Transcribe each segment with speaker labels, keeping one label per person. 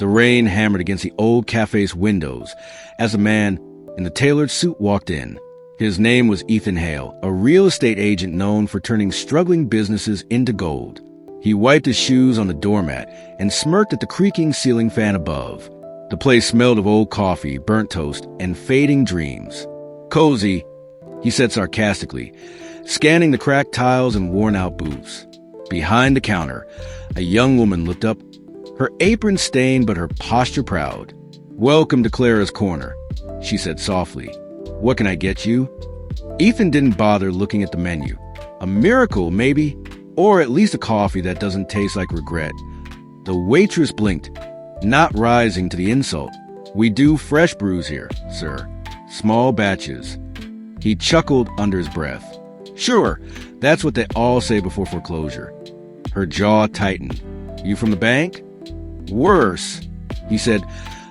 Speaker 1: The rain hammered against the old cafe's windows as a man in the tailored suit walked in. His name was Ethan Hale, a real estate agent known for turning struggling businesses into gold. He wiped his shoes on the doormat and smirked at the creaking ceiling fan above. The place smelled of old coffee, burnt toast, and fading dreams. "Cozy," he said sarcastically, scanning the cracked tiles and worn-out booths. Behind the counter, a young woman looked up, her apron stained but her posture proud. "Welcome to Clara's Corner," she said softly. "What can I get you?" Ethan didn't bother looking at the menu. A miracle, maybe, or at least a coffee that doesn't taste like regret. The waitress blinked, not rising to the insult. "We do fresh brews here, sir. Small batches." He chuckled under his breath. "Sure, that's what they all say before foreclosure." Her jaw tightened. "You from the bank?" "Worse," he said,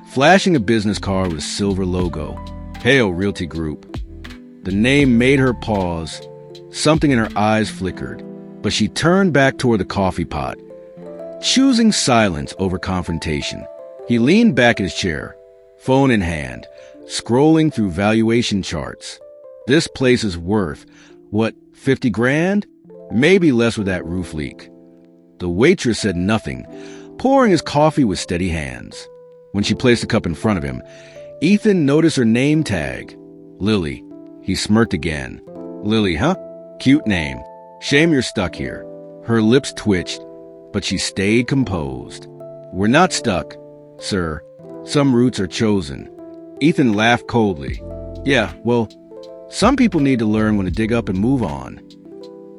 Speaker 1: flashing a business card with a silver logo. "Hale Realty Group." The name made her pause. Something in her eyes flickered, but she turned back toward the coffee pot, choosing silence over confrontation. He leaned back in his chair, phone in hand, scrolling through valuation charts. This place is worth, what, 50 grand? Maybe less with that roof leak. The waitress said nothing, pouring his coffee with steady hands. When she placed the cup in front of him, Ethan noticed her name tag. Lily. He smirked again. "Lily, huh? Cute name. Shame you're stuck here." Her lips twitched, but she stayed composed. "We're not stuck, sir. Some routes are chosen." Ethan laughed coldly. "Yeah, well, some people need to learn when to dig up and move on."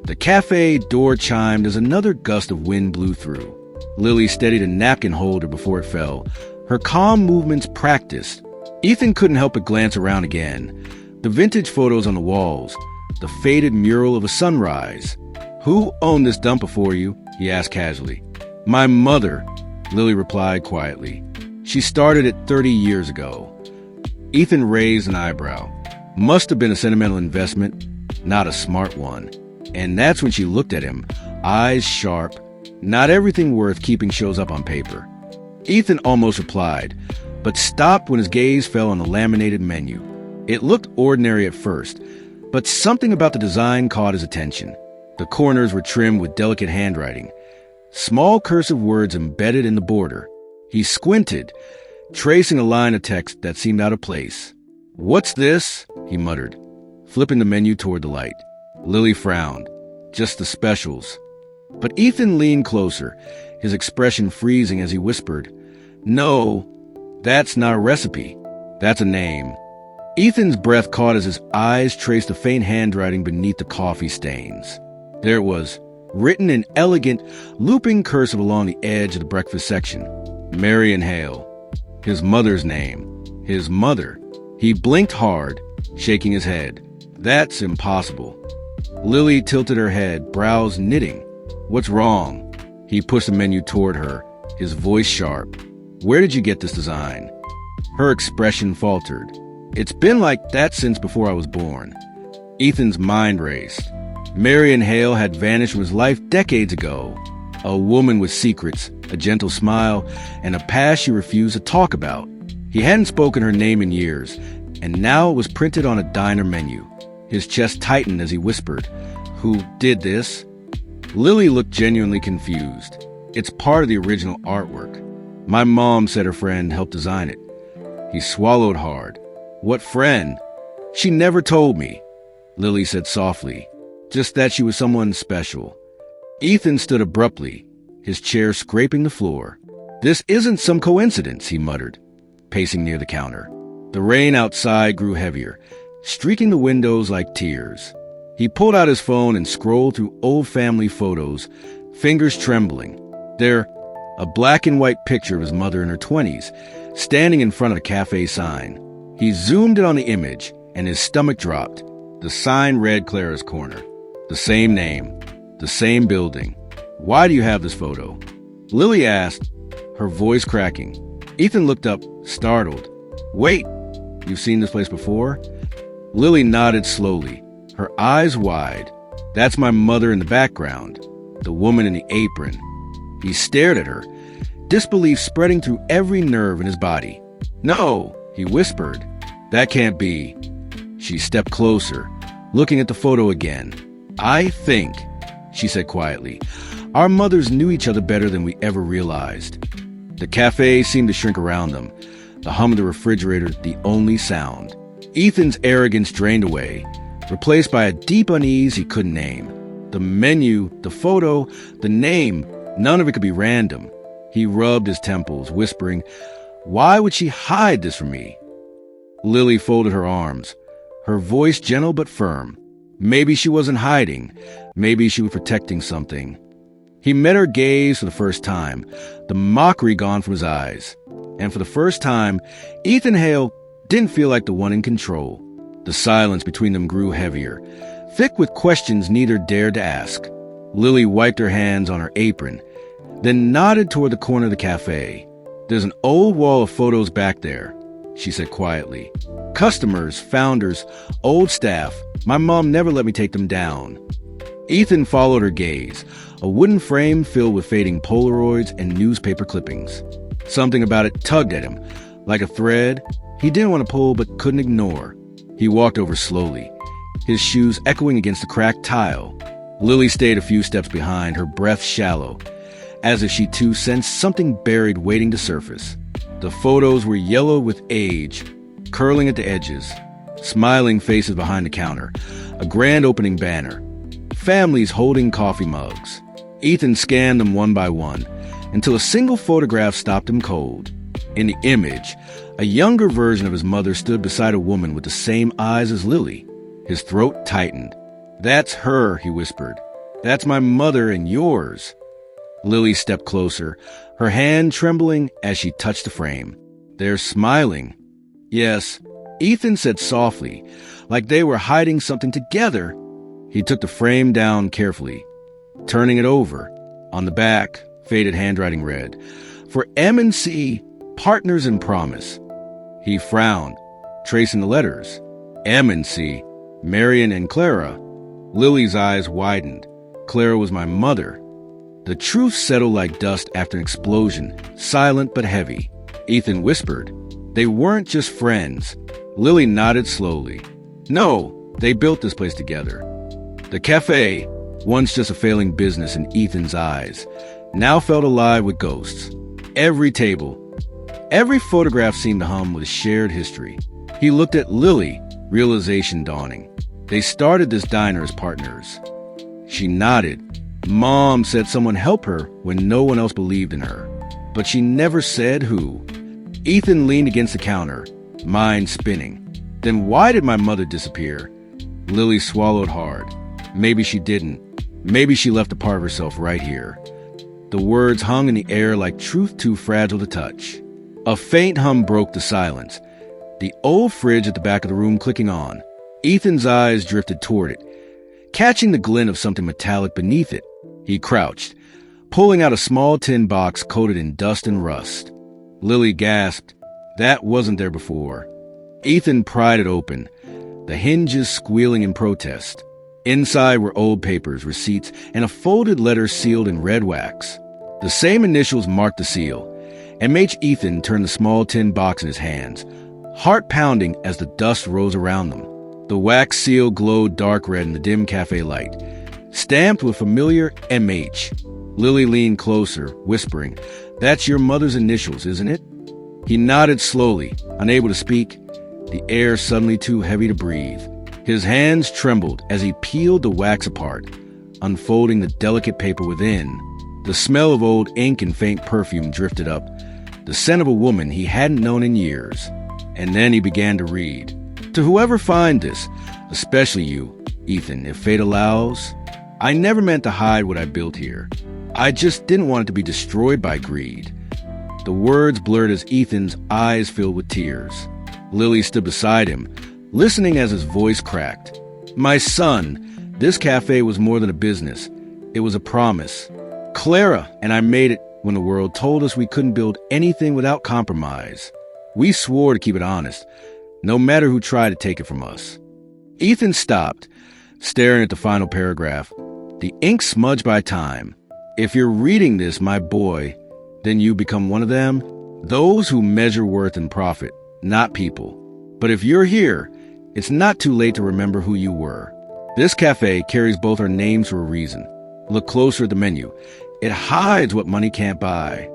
Speaker 1: The cafe door chimed as another gust of wind blew through. Lily steadied a napkin holder before it fell, her calm movements practiced. Ethan couldn't help but glance around again. The vintage photos on the walls, the faded mural of a sunrise. "Who owned this dump before you?" he asked casually. "My mother," Lily replied quietly. "She started it 30 years ago." Ethan raised an eyebrow. Must have been a sentimental investment, not a smart one. And that's when she looked at him, eyes sharp. Not everything worth keeping shows up on paper. Ethan almost replied, but stopped when his gaze fell on the laminated menu. It looked ordinary at first, but something about the design caught his attention. The corners were trimmed with delicate handwriting, small cursive words embedded in the border. He squinted, tracing a line of text that seemed out of place. "What's this?" he muttered, flipping the menu toward the light. Lily frowned. "Just the specials." But Ethan leaned closer, his expression freezing as he whispered, "No, that's not a recipe. That's a name." Ethan's breath caught as his eyes traced the faint handwriting beneath the coffee stains. There it was, written in elegant, looping cursive along the edge of the breakfast section. Marion Hale. His mother's name. His mother. He blinked hard, shaking his head. "That's impossible." Lily tilted her head, brows knitting. "What's wrong?" He pushed the menu toward her, his voice sharp. "Where did you get this design?" Her expression faltered. "It's been like that since before I was born." Ethan's mind raced. Marion Hale had vanished from his life decades ago. A woman with secrets, a gentle smile, and a past she refused to talk about. He hadn't spoken her name in years, and now it was printed on a diner menu. His chest tightened as he whispered, "Who did this?" Lily looked genuinely confused. "It's part of the original artwork. My mom said her friend helped design it." He swallowed hard. "What friend?" "She never told me," Lily said softly. "Just that she was someone special." Ethan stood abruptly, his chair scraping the floor. "This isn't some coincidence," he muttered, pacing near the counter. The rain outside grew heavier, streaking the windows like tears. He pulled out his phone and scrolled through old family photos, fingers trembling. There, a black and white picture of his mother in her 20s, standing in front of the cafe sign. He zoomed in on the image, and his stomach dropped. The sign read Clara's Corner. The same name, the same building. "Why do you have this photo?" Lily asked, her voice cracking. Ethan looked up, startled. "Wait, you've seen this place before?" Lily nodded slowly, her eyes wide. "That's my mother in the background, the woman in the apron." He stared at her, disbelief spreading through every nerve in his body. "No," he whispered. "That can't be." She stepped closer, looking at the photo again. "I think," she said quietly, "our mothers knew each other better than we ever realized." The cafe seemed to shrink around them, the hum of the refrigerator the only sound. Ethan's arrogance drained away, replaced by a deep unease he couldn't name. The menu, the photo, the name, none of it could be random. He rubbed his temples, whispering, "Why would she hide this from me?" Lily folded her arms, her voice gentle but firm. Maybe she wasn't hiding. Maybe she was protecting something. He met her gaze for the first time, the mockery gone from his eyes. And for the first time, Ethan Hale didn't feel like the one in control. The silence between them grew heavier, thick with questions neither dared to ask. Lily wiped her hands on her apron, then nodded toward the corner of the cafe. "There's an old wall of photos back there," she said quietly. "Customers, founders, old staff. My mom never let me take them down." Ethan followed her gaze, a wooden frame filled with fading Polaroids and newspaper clippings. Something about it tugged at him, like a thread he didn't want to pull but couldn't ignore. He walked over slowly, his shoes echoing against the cracked tile. Lily stayed a few steps behind, her breath shallow, as if she too sensed something buried waiting to surface. The photos were yellow with age, curling at the edges, smiling faces behind the counter, a grand opening banner, families holding coffee mugs. Ethan scanned them one by one, until a single photograph stopped him cold. In the image, a younger version of his mother stood beside a woman with the same eyes as Lily. His throat tightened. "That's her," he whispered. "That's my mother and yours." Lily stepped closer, her hand trembling as she touched the frame. "They're smiling." "Yes," Ethan said softly, like they were hiding something together. He took the frame down carefully, turning it over. On the back, faded handwriting read, "For M&C, Partners in Promise." He frowned, tracing the letters. M&C, Marion and Clara. Lily's eyes widened. Clara was my mother. The truth settled like dust after an explosion, silent but heavy. Ethan whispered, "They weren't just friends." Lily nodded slowly. "No, they built this place together." The cafe, once just a failing business in Ethan's eyes, now felt alive with ghosts. Every table, every photograph seemed to hum with a shared history. He looked at Lily, realization dawning. They started this diner as partners. She nodded. Mom said someone help her when no one else believed in her. But she never said who. Ethan leaned against the counter, mind spinning. Then why did my mother disappear? Lily swallowed hard. Maybe she didn't. Maybe she left a part of herself right here. The words hung in the air like truth too fragile to touch. A faint hum broke the silence, the old fridge at the back of the room clicking on. Ethan's eyes drifted toward it, catching the glint of something metallic beneath it. He crouched, pulling out a small tin box coated in dust and rust. Lily gasped. That wasn't there before. Ethan pried it open, the hinges squealing in protest. Inside were old papers, receipts, and a folded letter sealed in red wax. The same initials marked the seal, and made Ethan turn the small tin box in his hands, heart pounding as the dust rose around them. The wax seal glowed dark red in the dim cafe light, stamped with familiar MH. Lily leaned closer, whispering, "That's your mother's initials, isn't it?" He nodded slowly, unable to speak, the air suddenly too heavy to breathe. His hands trembled as he peeled the wax apart, unfolding the delicate paper within. The smell of old ink and faint perfume drifted up, the scent of a woman he hadn't known in years. And then he began to read. "To whoever find this, especially you, Ethan, if fate allows, I never meant to hide what I built here. I just didn't want it to be destroyed by greed." The words blurred as Ethan's eyes filled with tears. Lily stood beside him, listening as his voice cracked. "My son, this cafe was more than a business. It was a promise. Clara and I made it when the world told us we couldn't build anything without compromise. We swore to keep it honest, no matter who tried to take it from us." Ethan stopped, staring at the final paragraph, the ink smudged by time. "If you're reading this, my boy, then you become one of them? Those who measure worth in profit, not people. But if you're here, it's not too late to remember who you were. This cafe carries both our names for a reason. Look closer at the menu. It hides what money can't buy.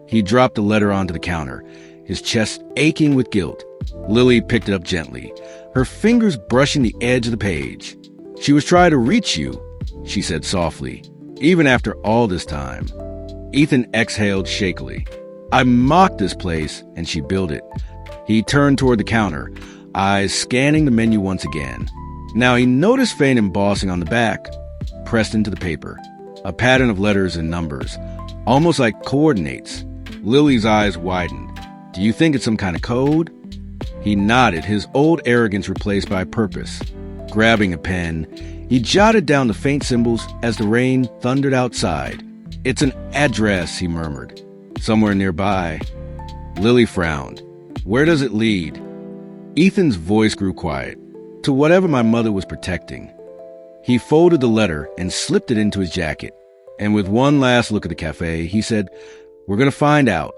Speaker 1: He dropped the letter onto the counter, his chest aching with guilt. Lily picked it up gently, her fingers brushing the edge of the page. She was trying to reach you, she said softly, even after all this time. Ethan exhaled shakily. I mocked this place, and she built it. He turned toward the counter, eyes scanning the menu once again. Now he noticed faint embossing on the back, pressed into the paper. A pattern of letters and numbers, almost like coordinates. Lily's eyes widened. Do you think it's some kind of code? He nodded, his old arrogance replaced by purpose. Grabbing a pen, he jotted down the faint symbols as the rain thundered outside. It's an address, he murmured. Somewhere nearby. Lily frowned. Where does it lead? Ethan's voice grew quiet. To whatever my mother was protecting. He folded the letter and slipped it into his jacket. And with one last look at the cafe, he said, We're going to find out.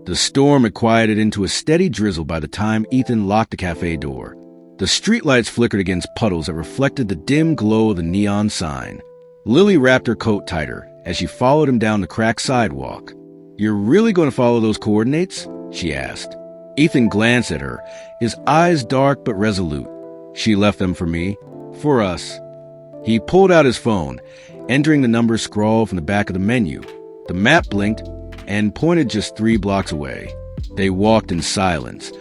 Speaker 1: The storm had quieted into a steady drizzle by the time Ethan locked the cafe door. The streetlights flickered against puddles that reflected the dim glow of the neon sign. Lily wrapped her coat tighter as she followed him down the cracked sidewalk. You're really going to follow those coordinates? She asked. Ethan glanced at her, his eyes dark but resolute. She left them for me. For us. He pulled out his phone, entering the numbers scrawled from the back of the menu. The map blinked and pointed just 3 blocks away. They walked in silence,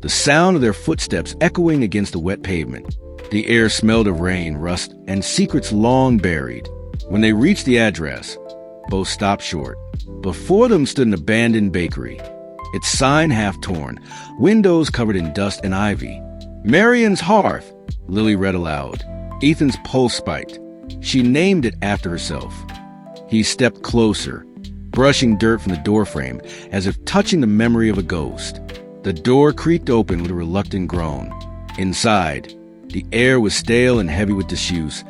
Speaker 1: the sound of their footsteps echoing against the wet pavement. The air smelled of rain, rust, and secrets long buried. When they reached the address, both stopped short. Before them stood an abandoned bakery, its sign half torn, windows covered in dust and ivy. Marion's Hearth, Lily read aloud. Ethan's pulse spiked. She named it after herself. He stepped closer, brushing dirt from the doorframe as if touching the memory of a ghost. The door creaked open with a reluctant groan. Inside, the air was stale and heavy with disuse,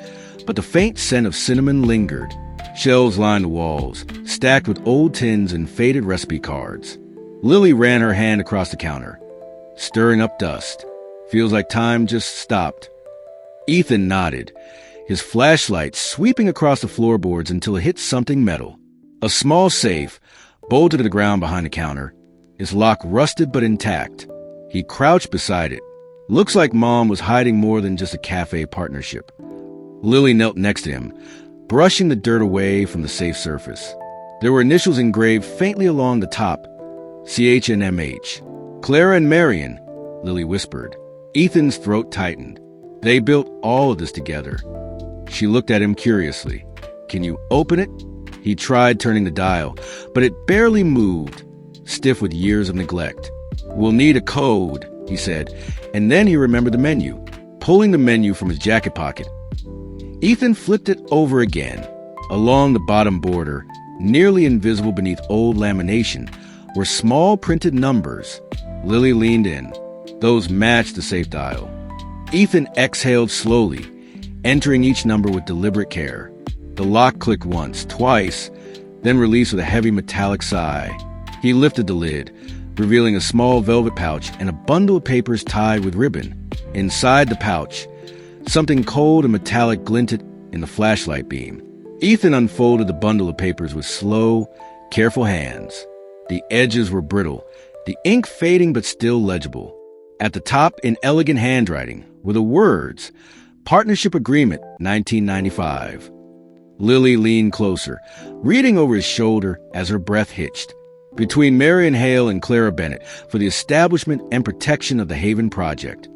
Speaker 1: but the faint scent of cinnamon lingered. Shelves lined the walls, stacked with old tins and faded recipe cards. Lily ran her hand across the counter, stirring up dust. Feels like time just stopped. Ethan nodded, his flashlight sweeping across the floorboards until it hit something metal. A small safe, bolted to the ground behind the counter, its lock rusted but intact. He crouched beside it. Looks like Mom was hiding more than just a cafe partnership. Lily knelt next to him, brushing the dirt away from the safe surface. There were initials engraved faintly along the top, CH and MH. Clara and Marion, Lily whispered. Ethan's throat tightened. They built all of this together. She looked at him curiously. Can you open it? He tried turning the dial, but it barely moved, stiff with years of neglect. We'll need a code, he said, and then he remembered the menu, pulling the menu from his jacket pocket. Ethan flipped it over again. Along the bottom border, nearly invisible beneath old lamination, were small printed numbers. Lily leaned in. Those matched the safe dial. Ethan exhaled slowly, entering each number with deliberate care. The lock clicked once, twice, then released with a heavy metallic sigh. He lifted the lid, revealing a small velvet pouch and a bundle of papers tied with ribbon. Inside the pouch, something cold and metallic glinted in the flashlight beam. Ethan unfolded the bundle of papers with slow, careful hands. The edges were brittle, the ink fading but still legible. At the top, in elegant handwriting, were the words, Partnership Agreement, 1995. Lily leaned closer, reading over his shoulder as her breath hitched. Between Marion Hale and Clara Bennett for the establishment and protection of the Haven Project.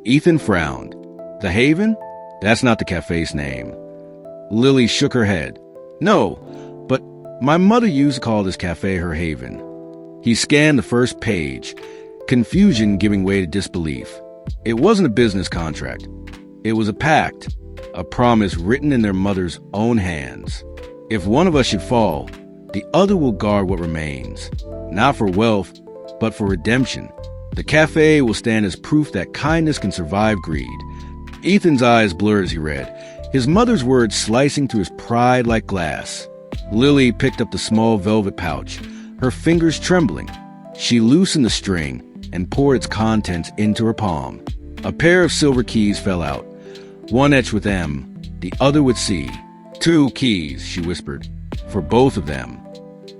Speaker 1: Ethan frowned. The Haven? That's not the cafe's name. Lily shook her head. No, but my mother used to call this cafe her haven. He scanned the first page, confusion giving way to disbelief. It wasn't a business contract. It was a pact, a promise written in their mother's own hands. If one of us should fall, the other will guard what remains, not for wealth, but for redemption. The cafe will stand as proof that kindness can survive greed. Ethan's eyes blurred as he read, his mother's words slicing through his pride like glass. Lily picked up the small velvet pouch, her fingers trembling. She loosened the string and poured its contents into her palm. A pair of silver keys fell out, one etched with M, the other with C. 2 keys, she whispered, for both of them.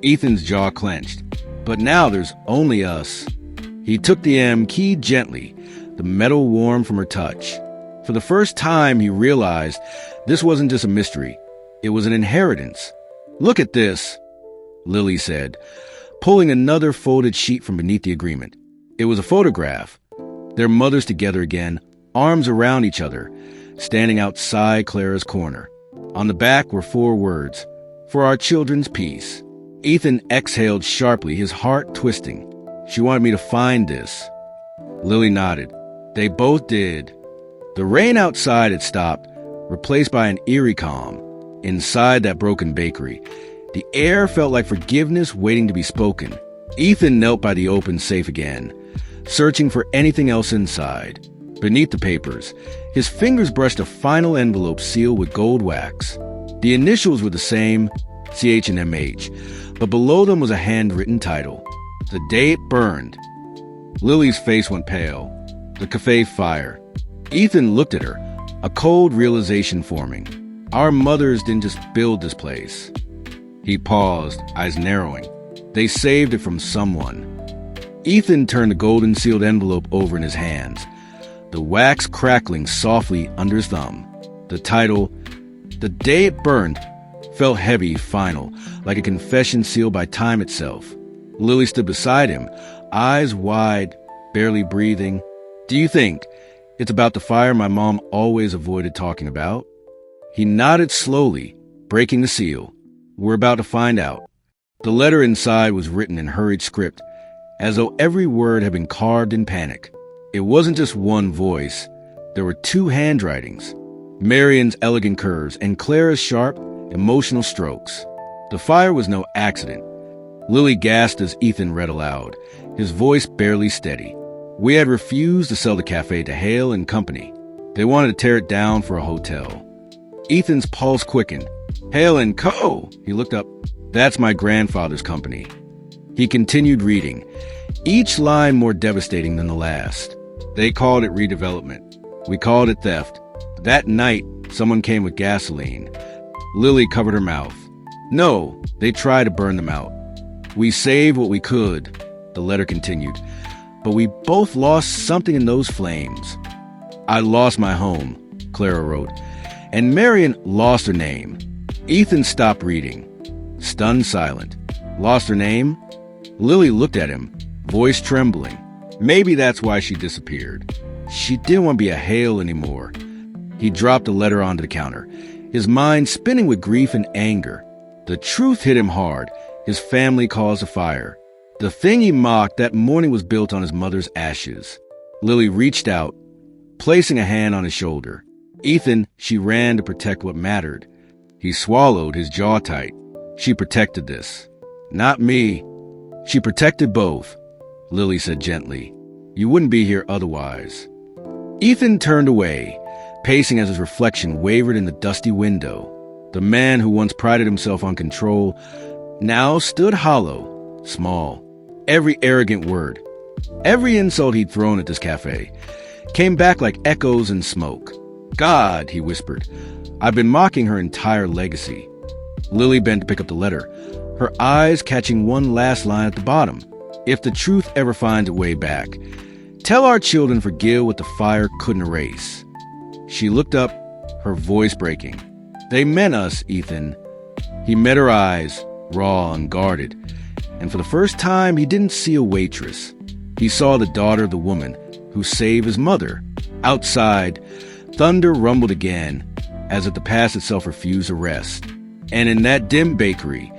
Speaker 1: Ethan's jaw clenched. But now there's only us. He took the M key gently, the metal warm from her touch. For the first time, he realized this wasn't just a mystery. It was an inheritance. Look at this, Lily said, pulling another folded sheet from beneath the agreement. It was a photograph. Their mothers together again, arms around each other, standing outside Clara's corner. On the back were 4 words, "For our children's peace." Ethan exhaled sharply, his heart twisting. She wanted me to find this. Lily nodded. They both did. The rain outside had stopped, replaced by an eerie calm. Inside that broken bakery, the air felt like forgiveness waiting to be spoken. Ethan knelt by the open safe again, searching for anything else inside. Beneath the papers, his fingers brushed a final envelope sealed with gold wax. The initials were the same, CH and MH, but below them was a handwritten title, The Day It Burned. Lily's face went pale. The Café fire. Ethan looked at her, a cold realization forming. Our mothers didn't just build this place. He paused, eyes narrowing. They saved it from someone. Ethan turned the golden sealed envelope over in his hands, the wax crackling softly under his thumb. The title, The Day It Burned, felt heavy, final, like a confession sealed by time itself. Lily stood beside him, eyes wide, barely breathing. Do you think it's about the fire my mom always avoided talking about? He nodded slowly, breaking the seal. We're about to find out. The letter inside was written in hurried script, as though every word had been carved in panic. It wasn't just one voice. There were 2 handwritings, Marian's elegant curves and Clara's sharp, emotional strokes. The fire was no accident. Lily gasped as Ethan read aloud, his voice barely steady. We had refused to sell the cafe to Hale and Company. They wanted to tear it down for a hotel. Ethan's pulse quickened. Hale and Co. He looked up. That's my grandfather's company. He continued reading, each line more devastating than the last. They called it redevelopment. We called it theft. That night, someone came with gasoline. Lily covered her mouth. No, they tried to burn them out. We saved what we could, the letter continued, but we both lost something in those flames. I lost my home, Clara wrote, and Marian lost her name. Ethan stopped reading, stunned silent. Lost her name? Lily looked at him, voice trembling. Maybe that's why she disappeared. She didn't want to be a Hale anymore. He dropped the letter onto the counter, his mind spinning with grief and anger. The truth hit him hard. His family caused a fire. The thing he mocked that morning was built on his mother's ashes. Lily reached out, placing a hand on his shoulder. Ethan, she ran to protect what mattered. He swallowed, his jaw tight. She protected this. Not me. She protected both, Lily said gently. You wouldn't be here otherwise. Ethan turned away, pacing as his reflection wavered in the dusty window. The man who once prided himself on control now stood hollow, small. Every arrogant word, every insult he'd thrown at this cafe, came back like echoes in smoke. God, he whispered, I've been mocking her entire legacy. Lily bent to pick up the letter, her eyes catching one last line at the bottom. If the truth ever finds its way back, tell our children forgive what the fire couldn't erase. She looked up, her voice breaking. They meant us, Ethan. He met her eyes, raw, unguarded, and for the first time he didn't see a waitress. He saw the daughter of the woman who saved his mother. Outside, thunder rumbled again, as if the past itself refused to rest. And in that dim bakery,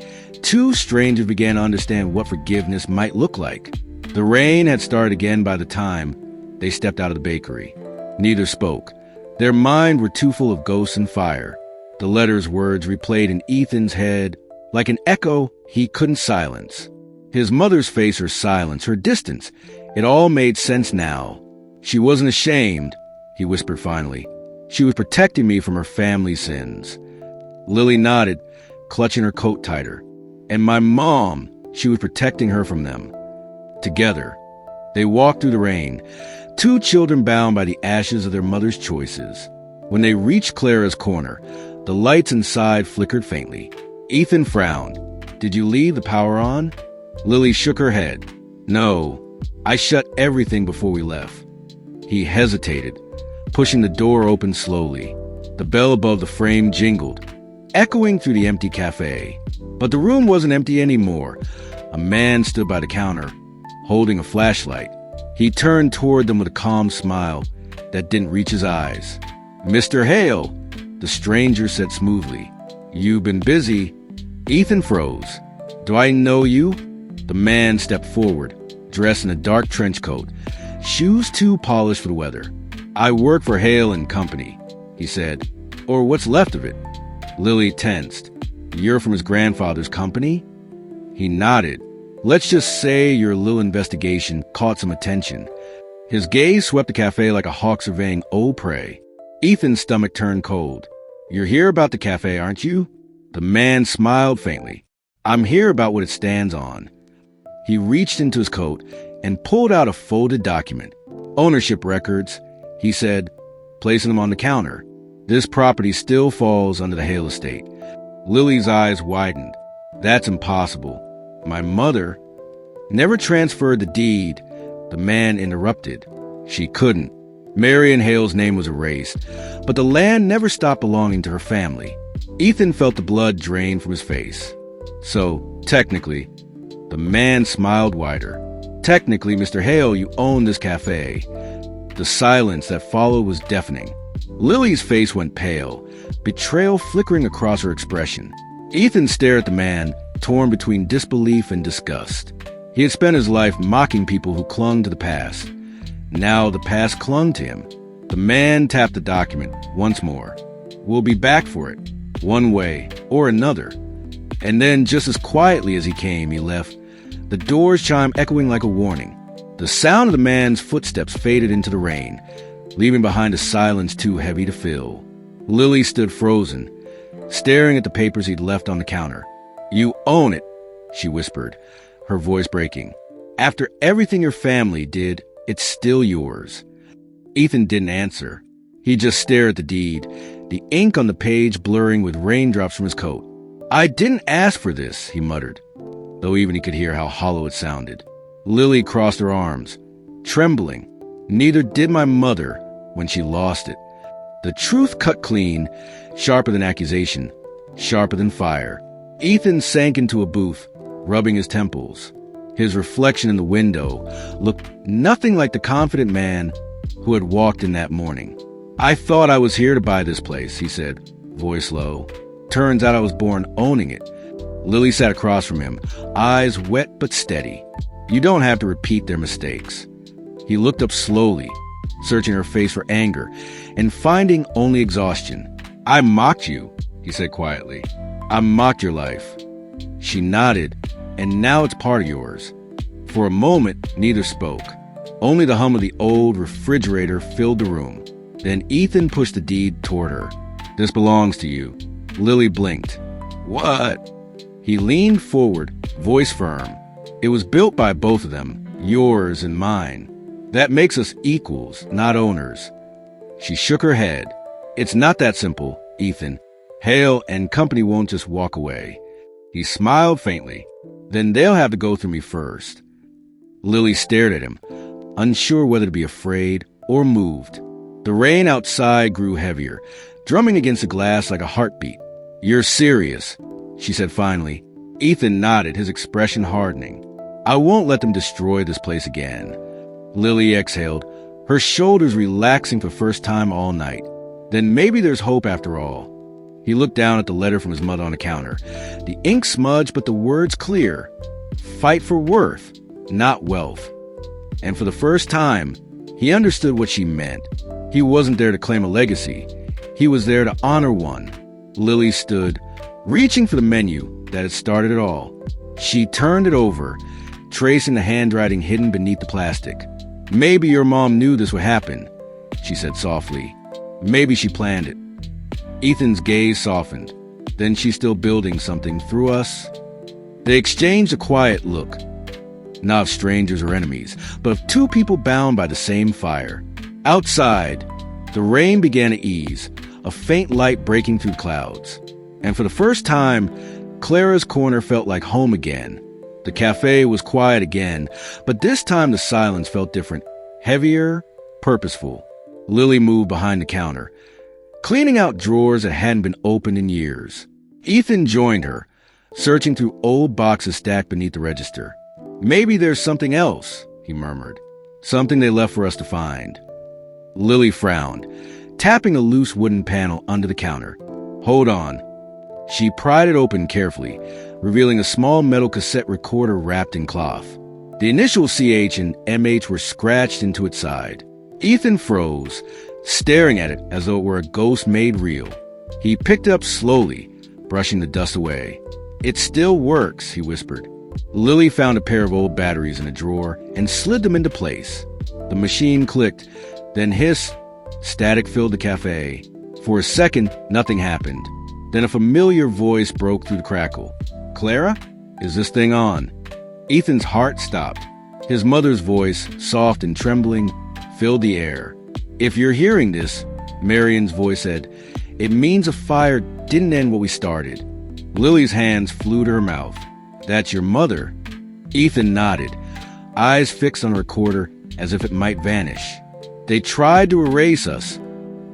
Speaker 1: 2 strangers began to understand what forgiveness might look like. The rain had started again by the time they stepped out of the bakery. Neither spoke. Their minds were too full of ghosts and fire. The letter's words replayed in Ethan's head like an echo he couldn't silence. His mother's face, her silence, her distance, it all made sense now. She wasn't ashamed, he whispered finally. She was protecting me from her family's sins. Lily nodded, clutching her coat tighter. And my mom, She was protecting her from them. Together, they walked through the rain, two children bound by the ashes of their mother's choices. When they reached Clara's corner, the lights inside flickered faintly. Ethan frowned. "Did you leave the power on?" Lily shook her head. "No, I shut everything before we left." He hesitated, pushing the door open slowly. The bell above the frame jingled, echoing through the empty cafe. But the room wasn't empty anymore. A man stood by the counter, holding a flashlight. He turned toward them with a calm smile that didn't reach his eyes. "Mr. Hale," the stranger said smoothly. "You've been busy." Ethan froze. "Do I know you?" The man stepped forward, dressed in a dark trench coat, shoes too polished for the weather. "I work for Hale and Company," he said. "Or what's left of it." Lily tensed. "You're from his grandfather's company?" He nodded. "Let's just say your little investigation caught some attention." His gaze swept the cafe like a hawk surveying old prey. Ethan's stomach turned cold. "You're here about the cafe, aren't you?" The man smiled faintly. "I'm here about what it stands on." He reached into his coat and pulled out a folded document. "Ownership records," he said, placing them on the counter. "This property still falls under the Hale estate." Lily's eyes widened. "That's impossible. My mother never transferred the deed." The man interrupted. "She couldn't. Marion Hale's name was erased, but the land never stopped belonging to her family." Ethan felt the blood drain from his face. "So, technically," the man smiled wider, "technically, Mr. Hale, you own this cafe." The silence that followed was deafening. Lily's face went pale, betrayal flickering across her expression. Ethan stared at the man, torn between disbelief and disgust. He had spent his life mocking people who clung to the past. Now the past clung to him. The man tapped the document once more. "We'll be back for it, one way or another." And then, just as quietly as he came, he left, the door's chime echoing like a warning. The sound of the man's footsteps faded into the rain, leaving behind a silence too heavy to fill. Lily stood frozen, staring at the papers he'd left on the counter. "You own it," she whispered, her voice breaking. "After everything your family did, it's still yours." Ethan didn't answer. He just stared at the deed, the ink on the page blurring with raindrops from his coat. "I didn't ask for this," he muttered, though even he could hear how hollow it sounded. Lily crossed her arms, trembling. "Neither did my mother when she lost it." The truth cut clean, sharper than accusation, sharper than fire. Ethan sank into a booth, rubbing his temples. His reflection in the window looked nothing like the confident man who had walked in that morning. "I thought I was here to buy this place," he said, voice low. "Turns out I was born owning it." Lily sat across from him, eyes wet but steady. "You don't have to repeat their mistakes." He looked up slowly, searching her face for anger and finding only exhaustion. "I mocked you," he said quietly. "I mocked your life." She nodded, "And now it's part of yours." For a moment, neither spoke. Only the hum of the old refrigerator filled the room. Then Ethan pushed the deed toward her. "This belongs to you." Lily blinked. "What?" He leaned forward, voice firm. "It was built by both of them, yours and mine. That makes us equals, not owners." She shook her head. "It's not that simple, Ethan. Hale and Company won't just walk away." He smiled faintly. "Then they'll have to go through me first." Lily stared at him, unsure whether to be afraid or moved. The rain outside grew heavier, drumming against the glass like a heartbeat. "You're serious," she said finally. Ethan nodded, his expression hardening. "I won't let them destroy this place again." Lily exhaled, her shoulders relaxing for the first time all night. "Then maybe there's hope after all." He looked down at the letter from his mother on the counter. The ink smudged, but the words clear. Fight for worth, not wealth. And for the first time, he understood what she meant. He wasn't there to claim a legacy. He was there to honor one. Lily stood, reaching for the menu that had started it all. She turned it over, tracing the handwriting hidden beneath the plastic. "Maybe your mom knew this would happen," she said softly. "Maybe she planned it." Ethan's gaze softened. "Then she's still building something through us?" They exchanged a quiet look, not of strangers or enemies, but of two people bound by the same fire. Outside, the rain began to ease, a faint light breaking through clouds. And for the first time, Clara's corner felt like home again. The cafe was quiet again, but this time the silence felt different, heavier, purposeful. Lily moved behind the counter, cleaning out drawers that hadn't been opened in years. Ethan joined her, searching through old boxes stacked beneath the register. "Maybe there's something else," he murmured. "Something they left for us to find." Lily frowned, tapping a loose wooden panel under the counter. "Hold on." She pried it open carefully, revealing a small metal cassette recorder wrapped in cloth. The initials CH and MH were scratched into its side. Ethan froze, staring at it as though it were a ghost made real. He picked it up slowly, brushing the dust away. "It still works," he whispered. Lily found a pair of old batteries in a drawer and slid them into place. The machine clicked, then hissed. Static filled the cafe. For a second, nothing happened. Then a familiar voice broke through the crackle. "Clara, is this thing on?" Ethan's heart stopped. His mother's voice, soft and trembling, filled the air. "If you're hearing this," Marian's voice said, "it means a fire didn't end what we started." Lily's hands flew to her mouth. "That's your mother?" Ethan nodded, eyes fixed on the recorder as if it might vanish. "They tried to erase us,"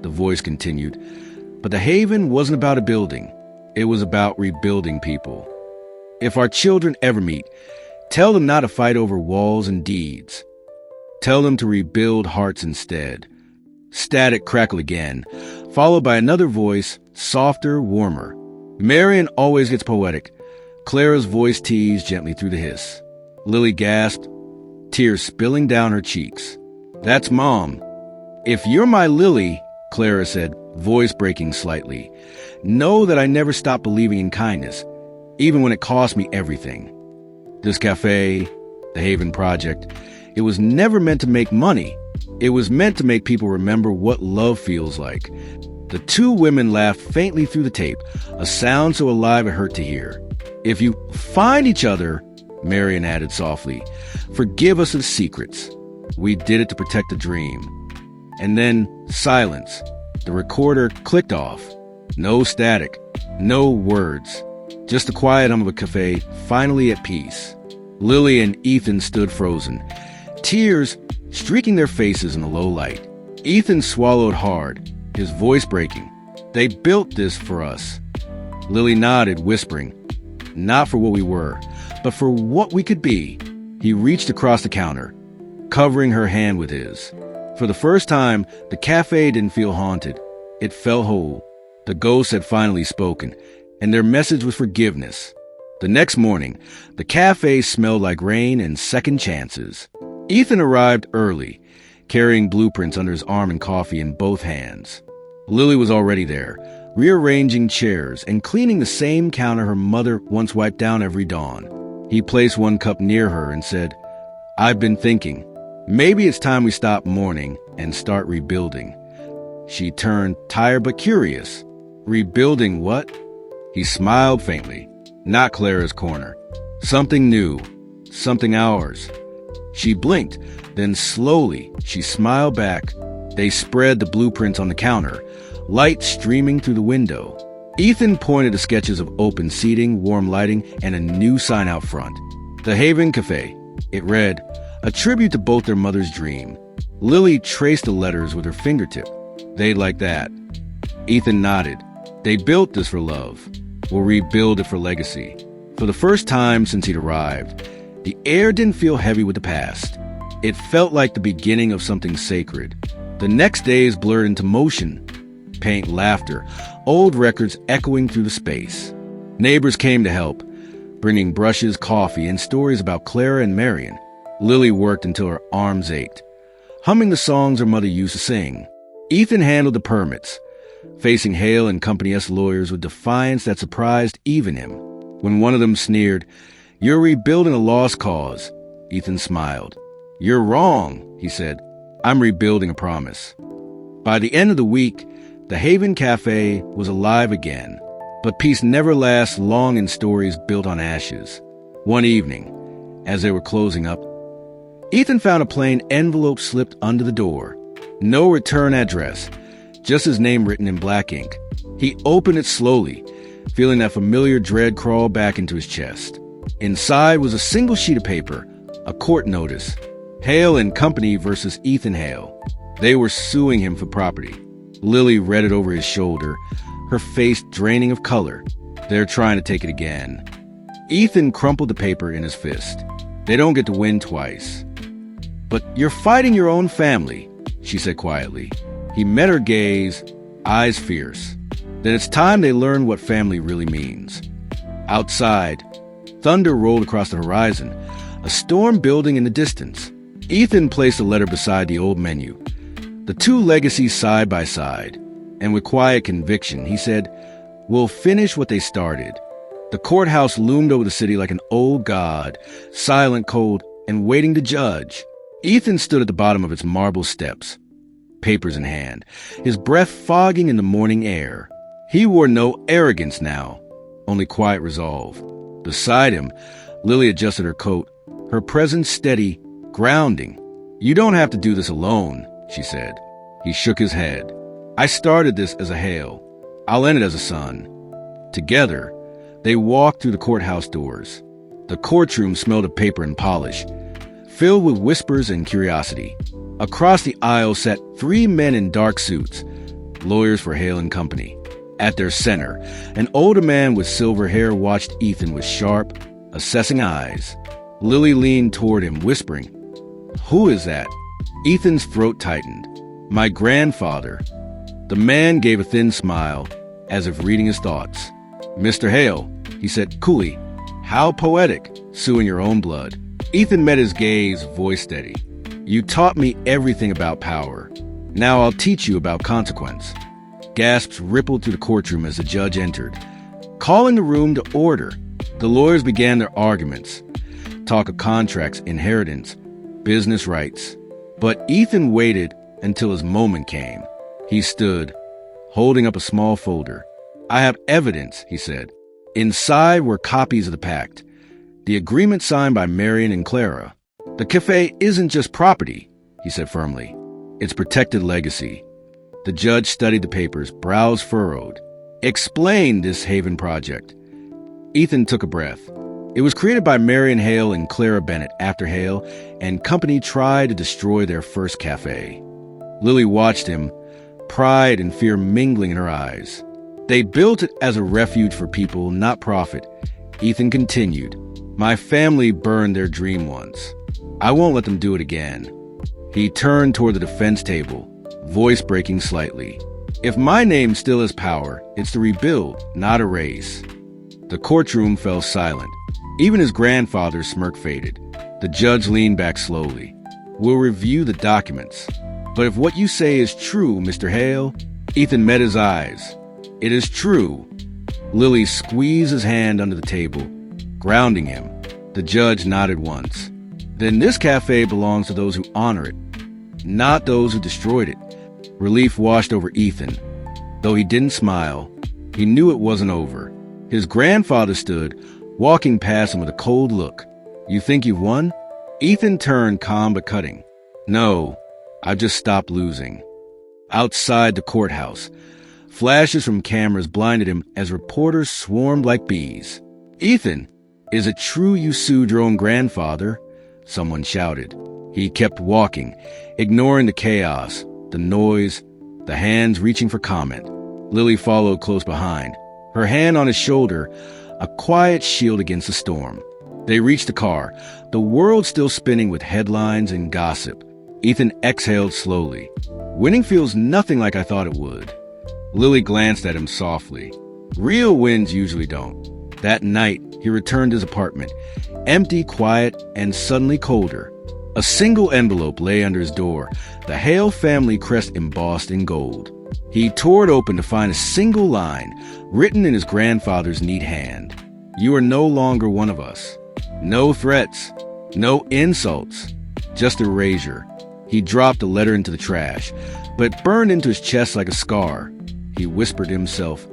Speaker 1: the voice continued, "but the Haven wasn't about a building. It was about rebuilding people. If our children ever meet, tell them not to fight over walls and deeds. Tell them to rebuild hearts instead." Static crackled again, followed by another voice, softer, warmer. "Marian always gets poetic." Clara's voice teased gently through the hiss. Lily gasped, tears spilling down her cheeks. "That's Mom." "If you're my Lily," Clara said, voice breaking slightly, "know that I never stopped believing in kindness, even when it cost me everything. This cafe, the Haven Project, it was never meant to make money. It was meant to make people remember what love feels like." The two women laughed faintly through the tape, a sound so alive it hurt to hear. "If you find each other," Marian added softly, "forgive us of secrets. We did it to protect the dream." And then silence. The recorder clicked off. No static, no words. Just the quiet hum of a cafe, finally at peace. Lily and Ethan stood frozen, tears streaking their faces in the low light. Ethan swallowed hard, his voice breaking. "They built this for us." Lily nodded, whispering, "Not for what we were, but for what we could be." He reached across the counter, covering her hand with his. For the first time, the cafe didn't feel haunted. It felt whole. The ghosts had finally spoken, and their message was forgiveness. The next morning, the cafe smelled like rain and second chances. Ethan arrived early, carrying blueprints under his arm and coffee in both hands. Lily was already there, rearranging chairs and cleaning the same counter her mother once wiped down every dawn. He placed one cup near her and said, "I've been thinking. Maybe it's time we stop mourning and start rebuilding." She turned, tired but curious. "Rebuilding what?" He smiled faintly. "Not Clara's corner. Something new. Something ours." She blinked, then slowly she smiled back. They spread the blueprints on the counter, light streaming through the window. Ethan pointed to sketches of open seating, warm lighting, and a new sign out front. "The Haven Café." It read, a tribute to both their mother's dream. Lily traced the letters with her fingertip. "They'd like that." Ethan nodded. "They built this for love. We'll rebuild it for legacy." For the first time since he'd arrived, the air didn't feel heavy with the past. It felt like the beginning of something sacred. The next days blurred into motion. Paint, laughter, old records echoing through the space. Neighbors came to help, bringing brushes, coffee, and stories about Clara and Marian. Lily worked until her arms ached, humming the songs her mother used to sing. Ethan handled the permits, facing Hale and Company S lawyers with defiance that surprised even him. When one of them sneered, "You're rebuilding a lost cause," Ethan smiled. "You're wrong," he said. "I'm rebuilding a promise." By the end of the week, the Haven Café was alive again. But peace never lasts long in stories built on ashes. One evening, as they were closing up, Ethan found a plain envelope slipped under the door. No return address, just his name written in black ink. He opened it slowly, feeling that familiar dread crawl back into his chest. Inside was a single sheet of paper, a court notice. Hale and Company versus Ethan Hale. They were suing him for property. Lily read it over his shoulder, her face draining of color. They're trying to take it again. Ethan crumpled the paper in his fist. They don't get to win twice. But you're fighting your own family, she said quietly. He met her gaze, eyes fierce. Then it's time they learn what family really means. Outside, thunder rolled across the horizon, a storm building in the distance. Ethan placed a letter beside the old menu, the two legacies side by side, and with quiet conviction, he said, "We'll finish what they started." The courthouse loomed over the city like an old god, silent, cold, and waiting to judge. Ethan stood at the bottom of its marble steps, papers in hand, his breath fogging in the morning air. He wore no arrogance now, only quiet resolve. Beside him, Lily adjusted her coat, her presence steady, grounding. "You don't have to do this alone," she said. He shook his head. "I started this as a Hale. I'll end it as a son." Together, they walked through the courthouse doors. The courtroom smelled of paper and polish, filled with whispers and curiosity. Across the aisle sat three men in dark suits, lawyers for Hale and Company. At their center, an older man with silver hair watched Ethan with sharp, assessing eyes. Lily leaned toward him, whispering, "Who is that?" Ethan's throat tightened. "My grandfather." The man gave a thin smile, as if reading his thoughts. "Mr. Hale," he said coolly, "how poetic, suing your own blood." Ethan met his gaze, voice steady. "You taught me everything about power. Now I'll teach you about consequence." Gasps rippled through the courtroom as the judge entered, calling the room to order. The lawyers began their arguments, talk of contracts, inheritance, business rights. But Ethan waited until his moment came. He stood, holding up a small folder. "I have evidence," he said. Inside were copies of the pact, the agreement signed by Marion and Clara. "The Café isn't just property," he said firmly. "It's protected legacy." The judge studied the papers, brows furrowed. "Explain this Haven project." Ethan took a breath. It was created by Marion Hale and Clara Bennett after Hale and Company tried to destroy their first café. Lily watched him, pride and fear mingling in her eyes. "They built it as a refuge for people, not profit." Ethan continued, "My family burned their dream once. I won't let them do it again." He turned toward the defense table, voice breaking slightly. "If my name still has power, it's to rebuild, not erase." The courtroom fell silent. Even his grandfather's smirk faded. The judge leaned back slowly. "We'll review the documents. But if what you say is true, Mr. Hale..." Ethan met his eyes. "It is true." Lily squeezed his hand under the table, grounding him. The judge nodded once. "Then this café belongs to those who honor it, not those who destroyed it." Relief washed over Ethan. Though he didn't smile, he knew it wasn't over. His grandfather stood, walking past him with a cold look. "You think you've won?" Ethan turned, calm but cutting. "No, I've just stopped losing." Outside the courthouse, flashes from cameras blinded him as reporters swarmed like bees. "Ethan, is it true you sued your own grandfather?" Someone shouted. He kept walking, ignoring the chaos, the noise, the hands reaching for comment. Lily followed close behind, her hand on his shoulder, a quiet shield against the storm. They reached the car, the world still spinning with headlines and gossip. Ethan exhaled slowly. "Winning feels nothing like I thought it would." Lily glanced at him softly. Real wins usually don't. That night, he returned to his apartment, empty, quiet, and suddenly colder. A single envelope lay under his door, the Hale family crest embossed in gold. He tore it open to find a single line, written in his grandfather's neat hand. "You are no longer one of us." No threats, no insults, just erasure. He dropped the letter into the trash, but it burned into his chest like a scar. He whispered to himself,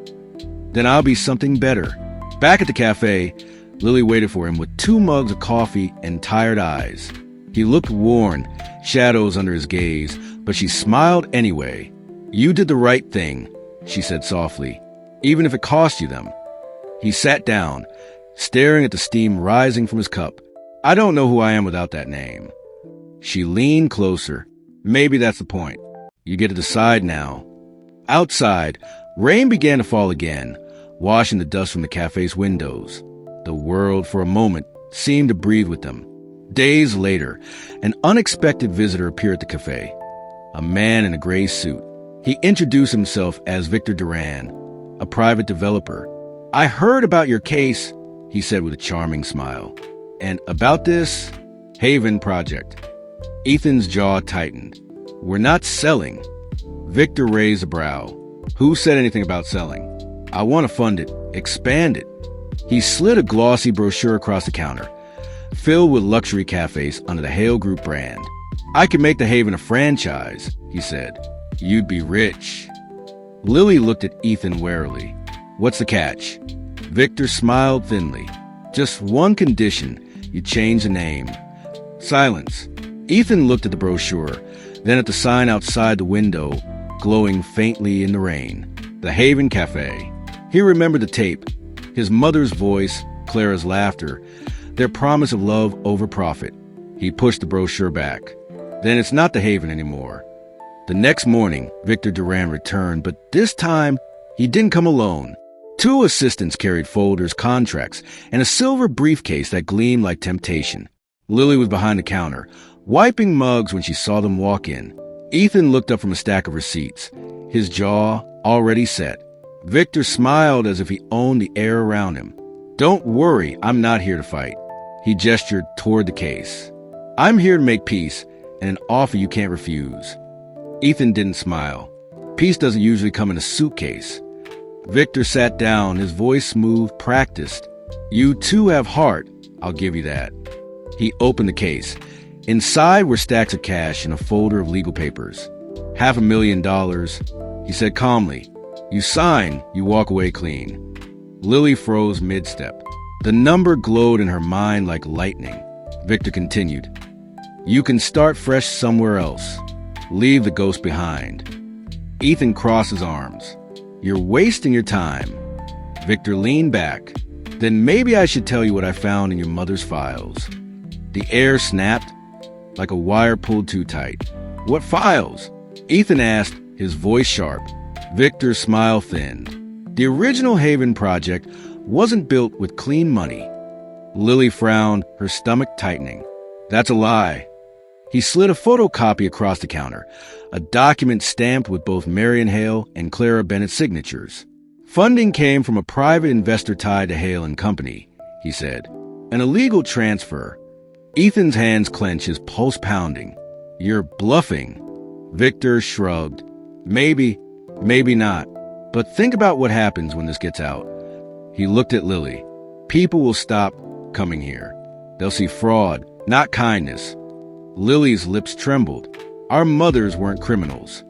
Speaker 1: "Then I'll be something better." Back at the cafe, Lily waited for him with 2 mugs of coffee and tired eyes. He looked worn, shadows under his gaze, but she smiled anyway. "You did the right thing," she said softly, "even if it cost you them." He sat down, staring at the steam rising from his cup. "I don't know who I am without that name." She leaned closer. "Maybe that's the point. You get to decide now." Outside, rain began to fall again, washing the dust from the cafe's windows. The world, for a moment, seemed to breathe with them. Days later, an unexpected visitor appeared at the cafe. A man in a gray suit. He introduced himself as Victor Duran, a private developer. "I heard about your case," he said with a charming smile. "And about this Haven project." Ethan's jaw tightened. "We're not selling." Victor raised a brow. "Who said anything about selling? I want to fund it, expand it." He slid a glossy brochure across the counter, filled with luxury cafes under the Hale Group brand. "I could make the Haven a franchise," he said. "You'd be rich." Lily looked at Ethan warily. "What's the catch?" Victor smiled thinly. "Just one condition. You change the name." Silence. Ethan looked at the brochure, then at the sign outside the window, glowing faintly in the rain. The Haven Café. He remembered the tape. His mother's voice, Clara's laughter, their promise of love over profit. He pushed the brochure back. Then it's not the Haven anymore. The next morning, Victor Duran returned, but this time, he didn't come alone. 2 assistants carried folders, contracts, and a silver briefcase that gleamed like temptation. Lily was behind the counter, wiping mugs when she saw them walk in. Ethan looked up from a stack of receipts, his jaw already set. Victor smiled as if he owned the air around him. "Don't worry, I'm not here to fight." He gestured toward the case. "I'm here to make peace, and an offer you can't refuse." Ethan didn't smile. Peace doesn't usually come in a suitcase. Victor sat down, his voice smooth, practiced. "You too have heart, I'll give you that." He opened the case. Inside were stacks of cash and a folder of legal papers. $500,000, he said calmly. "You sign, you walk away clean." Lily froze mid-step. The number glowed in her mind like lightning. Victor continued. "You can start fresh somewhere else. Leave the ghost behind." Ethan crossed his arms. "You're wasting your time." Victor leaned back. "Then maybe I should tell you what I found in your mother's files." The air snapped, like a wire pulled too tight. "What files?" Ethan asked, his voice sharp. Victor's smile thinned. The original Haven project wasn't built with clean money. Lily frowned, her stomach tightening. "That's a lie." He slid a photocopy across the counter, a document stamped with both Marion Hale and Clara Bennett's signatures. "Funding came from a private investor tied to Hale and Company," he said. "An illegal transfer." Ethan's hands clenched, his pulse pounding. "You're bluffing." Victor shrugged. "Maybe, maybe not. But think about what happens when this gets out." He looked at Lily. "People will stop coming here. They'll see fraud, not kindness." Lily's lips trembled. "Our mothers weren't criminals."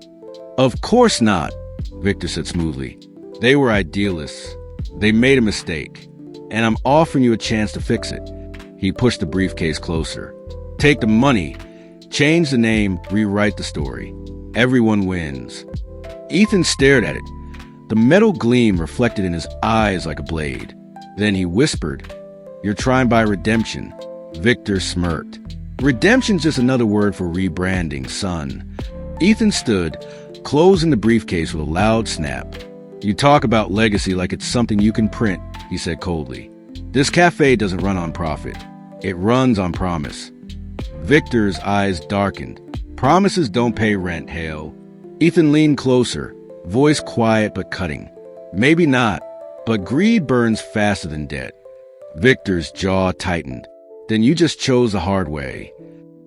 Speaker 1: "Of course not," Victor said smoothly. "They were idealists. They made a mistake. And I'm offering you a chance to fix it." He pushed the briefcase closer. "Take the money, change the name, rewrite the story. Everyone wins." Ethan stared at it. The metal gleam reflected in his eyes like a blade. Then he whispered, "You're trying by redemption." Victor smirked. "Redemption's just another word for rebranding, son." Ethan stood, closing the briefcase with a loud snap. "You talk about legacy like it's something you can print," he said coldly. "This cafe doesn't run on profit. It runs on promise." Victor's eyes darkened. "Promises don't pay rent, Hale." Ethan leaned closer, voice quiet but cutting. "Maybe not, but greed burns faster than debt." Victor's jaw tightened. "Then you just chose the hard way."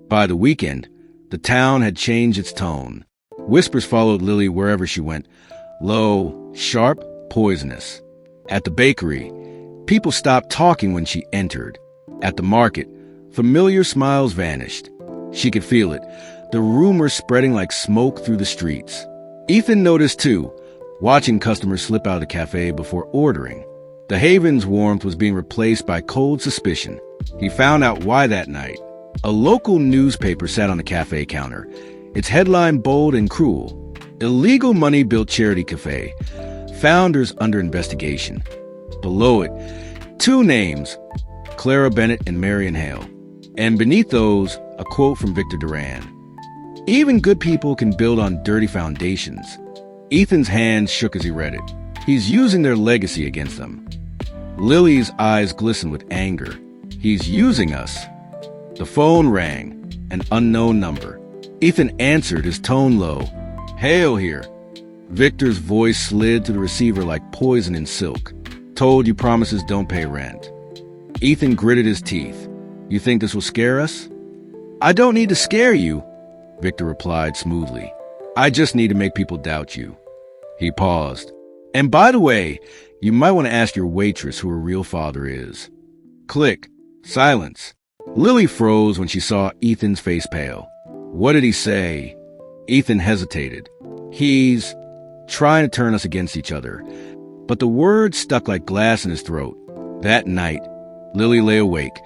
Speaker 1: By the weekend, the town had changed its tone. Whispers followed Lily wherever she went. Low, sharp, poisonous. At the bakery, people stopped talking when she entered. At the market, familiar smiles vanished. She could feel it, the rumors spreading like smoke through the streets. Ethan noticed too, watching customers slip out of the cafe before ordering. The Haven's warmth was being replaced by cold suspicion. He found out why that night. A local newspaper sat on the cafe counter, its headline bold and cruel: "Illegal money-built charity cafe. Founders under investigation." Below it, two names, Clara Bennett and Marion Hale. And beneath those, a quote from Victor Duran: "Even good people can build on dirty foundations." Ethan's hands shook as he read it. He's using their legacy against them. Lily's eyes glistened with anger. He's using us. The phone rang, an unknown number. Ethan answered, his tone low. "Hale here." Victor's voice slid to the receiver like poison in silk. "Told you promises don't pay rent." Ethan gritted his teeth. "You think this will scare us?" "I don't need to scare you," Victor replied smoothly. "I just need to make people doubt you." He paused. "And by the way, you might want to ask your waitress who her real father is." Click. Silence. Lily froze when she saw Ethan's face pale. "What did he say?" Ethan hesitated. "He's trying to turn us against each other." But the words stuck like glass in his throat. That night, Lily lay awake,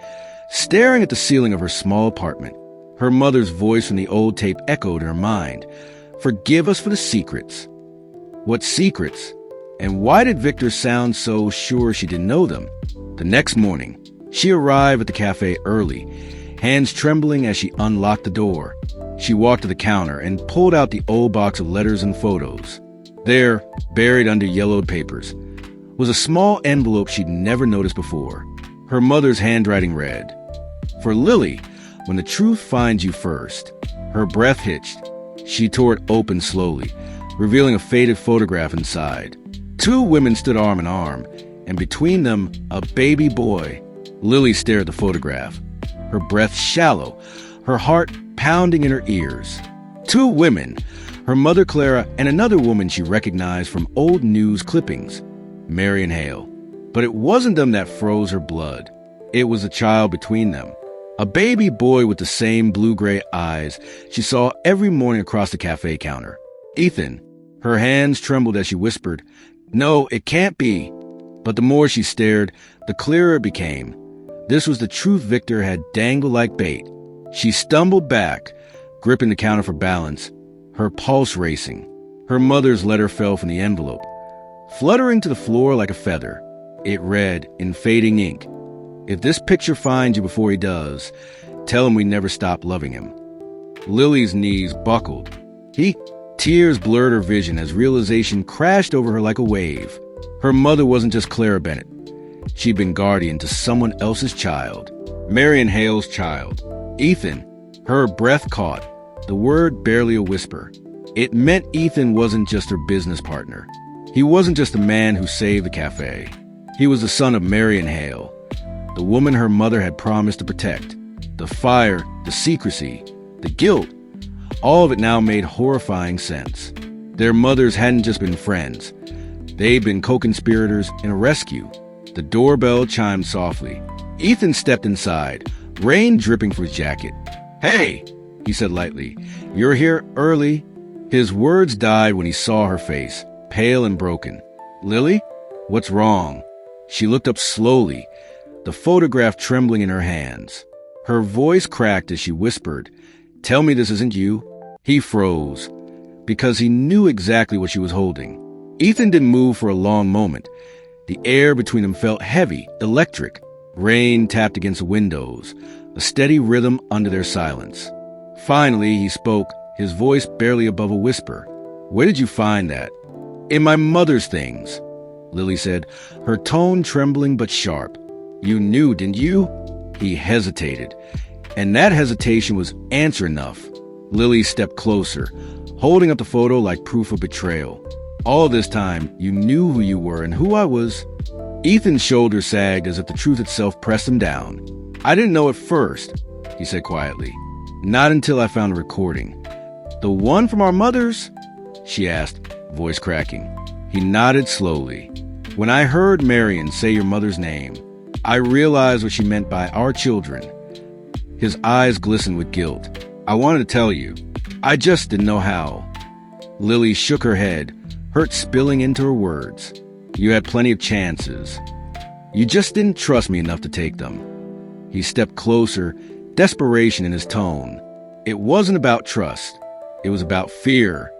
Speaker 1: staring at the ceiling of her small apartment. Her mother's voice from the old tape echoed in her mind. "Forgive us for the secrets." What secrets? And why did Victor sound so sure she didn't know them? The next morning, she arrived at the cafe early, hands trembling as she unlocked the door. She walked to the counter and pulled out the old box of letters and photos. There, buried under yellowed papers, was a small envelope she'd never noticed before. Her mother's handwriting read, "For Lily, when the truth finds you first." Her breath hitched. She tore it open slowly, revealing a faded photograph inside. Two women stood arm in arm, and between them, a baby boy. Lily stared at the photograph, her breath shallow, her heart pounding in her ears. Two women, her mother Clara and another woman she recognized from old news clippings, Marion Hale. But it wasn't them that froze her blood. It was the child between them. A baby boy with the same blue-gray eyes she saw every morning across the cafe counter. "Ethan." Her hands trembled as she whispered, "No, it can't be." But the more she stared, the clearer it became. This was the truth Victor had dangled like bait. She stumbled back, gripping the counter for balance, her pulse racing. Her mother's letter fell from the envelope, fluttering to the floor like a feather. It read, in fading ink, "If this picture finds you before he does, tell him we never stopped loving him." Lily's knees buckled. Tears blurred her vision as realization crashed over her like a wave. Her mother wasn't just Clara Bennett. She'd been guardian to someone else's child. Marion Hale's child. Ethan. Her breath caught, the word barely a whisper. It meant Ethan wasn't just her business partner. He wasn't just the man who saved the cafe. He was the son of Marion Hale, the woman her mother had promised to protect. The fire, the secrecy, the guilt, all of it now made horrifying sense. Their mothers hadn't just been friends. They'd been co-conspirators in a rescue. The doorbell chimed softly. Ethan stepped inside, rain dripping from his jacket. "Hey," he said lightly, "you're here early." His words died when he saw her face, pale and broken. "Lily? What's wrong?" She looked up slowly, the photograph trembling in her hands. Her voice cracked as she whispered, "Tell me this isn't you." He froze, because he knew exactly what she was holding. Ethan didn't move for a long moment. The air between them felt heavy, electric. Rain tapped against the windows, a steady rhythm under their silence. Finally, he spoke, his voice barely above a whisper. "Where did you find that?" "In my mother's things," Lily said, her tone trembling but sharp. "You knew, didn't you?" He hesitated, and that hesitation was answer enough. Lily stepped closer, holding up the photo like proof of betrayal. "All this time, you knew who you were and who I was." Ethan's shoulders sagged as if the truth itself pressed him down. "I didn't know at first," he said quietly. "Not until I found a recording." "The one from our mothers?" she asked, voice cracking. He nodded slowly. "When I heard Marion say your mother's name, I realized what she meant by our children." His eyes glistened with guilt. "I wanted to tell you. I just didn't know how." Lily shook her head, hurt spilling into her words. "You had plenty of chances." You just didn't trust me enough to take them." He stepped closer, desperation in his tone. It wasn't about trust. It was about fear.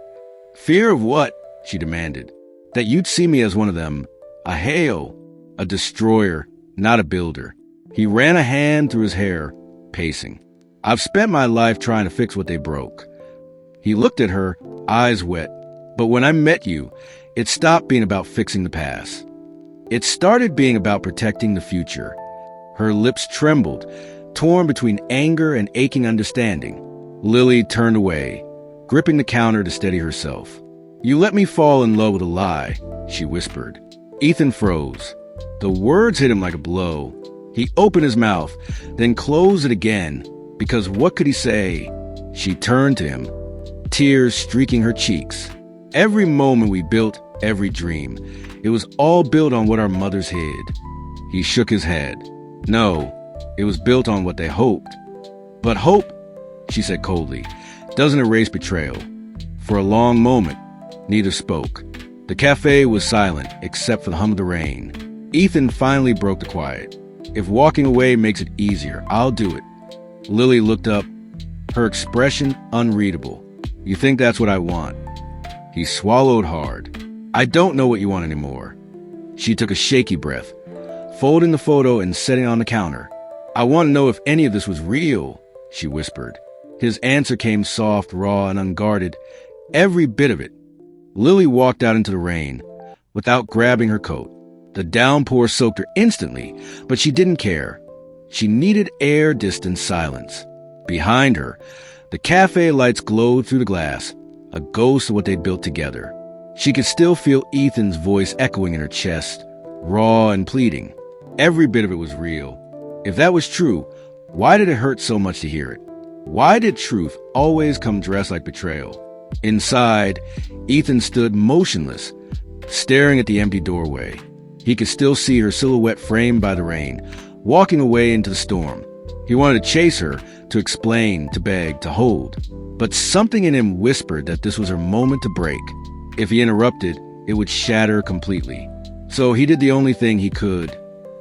Speaker 1: "Fear of what?" she demanded. "That you'd see me as one of them. A Hale. A destroyer, not a builder." He ran a hand through his hair, pacing. "I've spent my life trying to fix what they broke." He looked at her, eyes wet. "But when I met you, it stopped being about fixing the past. It started being about protecting the future." Her lips trembled, torn between anger and aching understanding. Lily turned away, gripping the counter to steady herself. "You let me fall in love with a lie," she whispered. Ethan froze. The words hit him like a blow. He opened his mouth, then closed it again, because what could he say? She turned to him, tears streaking her cheeks. "Every moment we built, every dream, it was all built on what our mothers hid." He shook his head. "No, it was built on what they hoped." "But hope," she said coldly, "doesn't erase betrayal." For a long moment, neither spoke. The cafe was silent, except for the hum of the rain. Ethan finally broke the quiet. "If walking away makes it easier, I'll do it." Lily looked up, her expression unreadable. "You think that's what I want?" He swallowed hard. "I don't know what you want anymore." She took a shaky breath, folding the photo and setting it on the counter. "I want to know if any of this was real," she whispered. His answer came soft, raw, and unguarded. "Every bit of it." Lily walked out into the rain, without grabbing her coat. The downpour soaked her instantly, but she didn't care. She needed air, distance, silence. Behind her, the cafe lights glowed through the glass, a ghost of what they'd built together. She could still feel Ethan's voice echoing in her chest, raw and pleading. Every bit of it was real. If that was true, why did it hurt so much to hear it? Why did truth always come dressed like betrayal? Inside, Ethan stood motionless, staring at the empty doorway. He could still see her silhouette framed by the rain, walking away into the storm. He wanted to chase her, to explain, to beg, to hold. But something in him whispered that this was her moment to break. If he interrupted, it would shatter completely. So he did the only thing he could.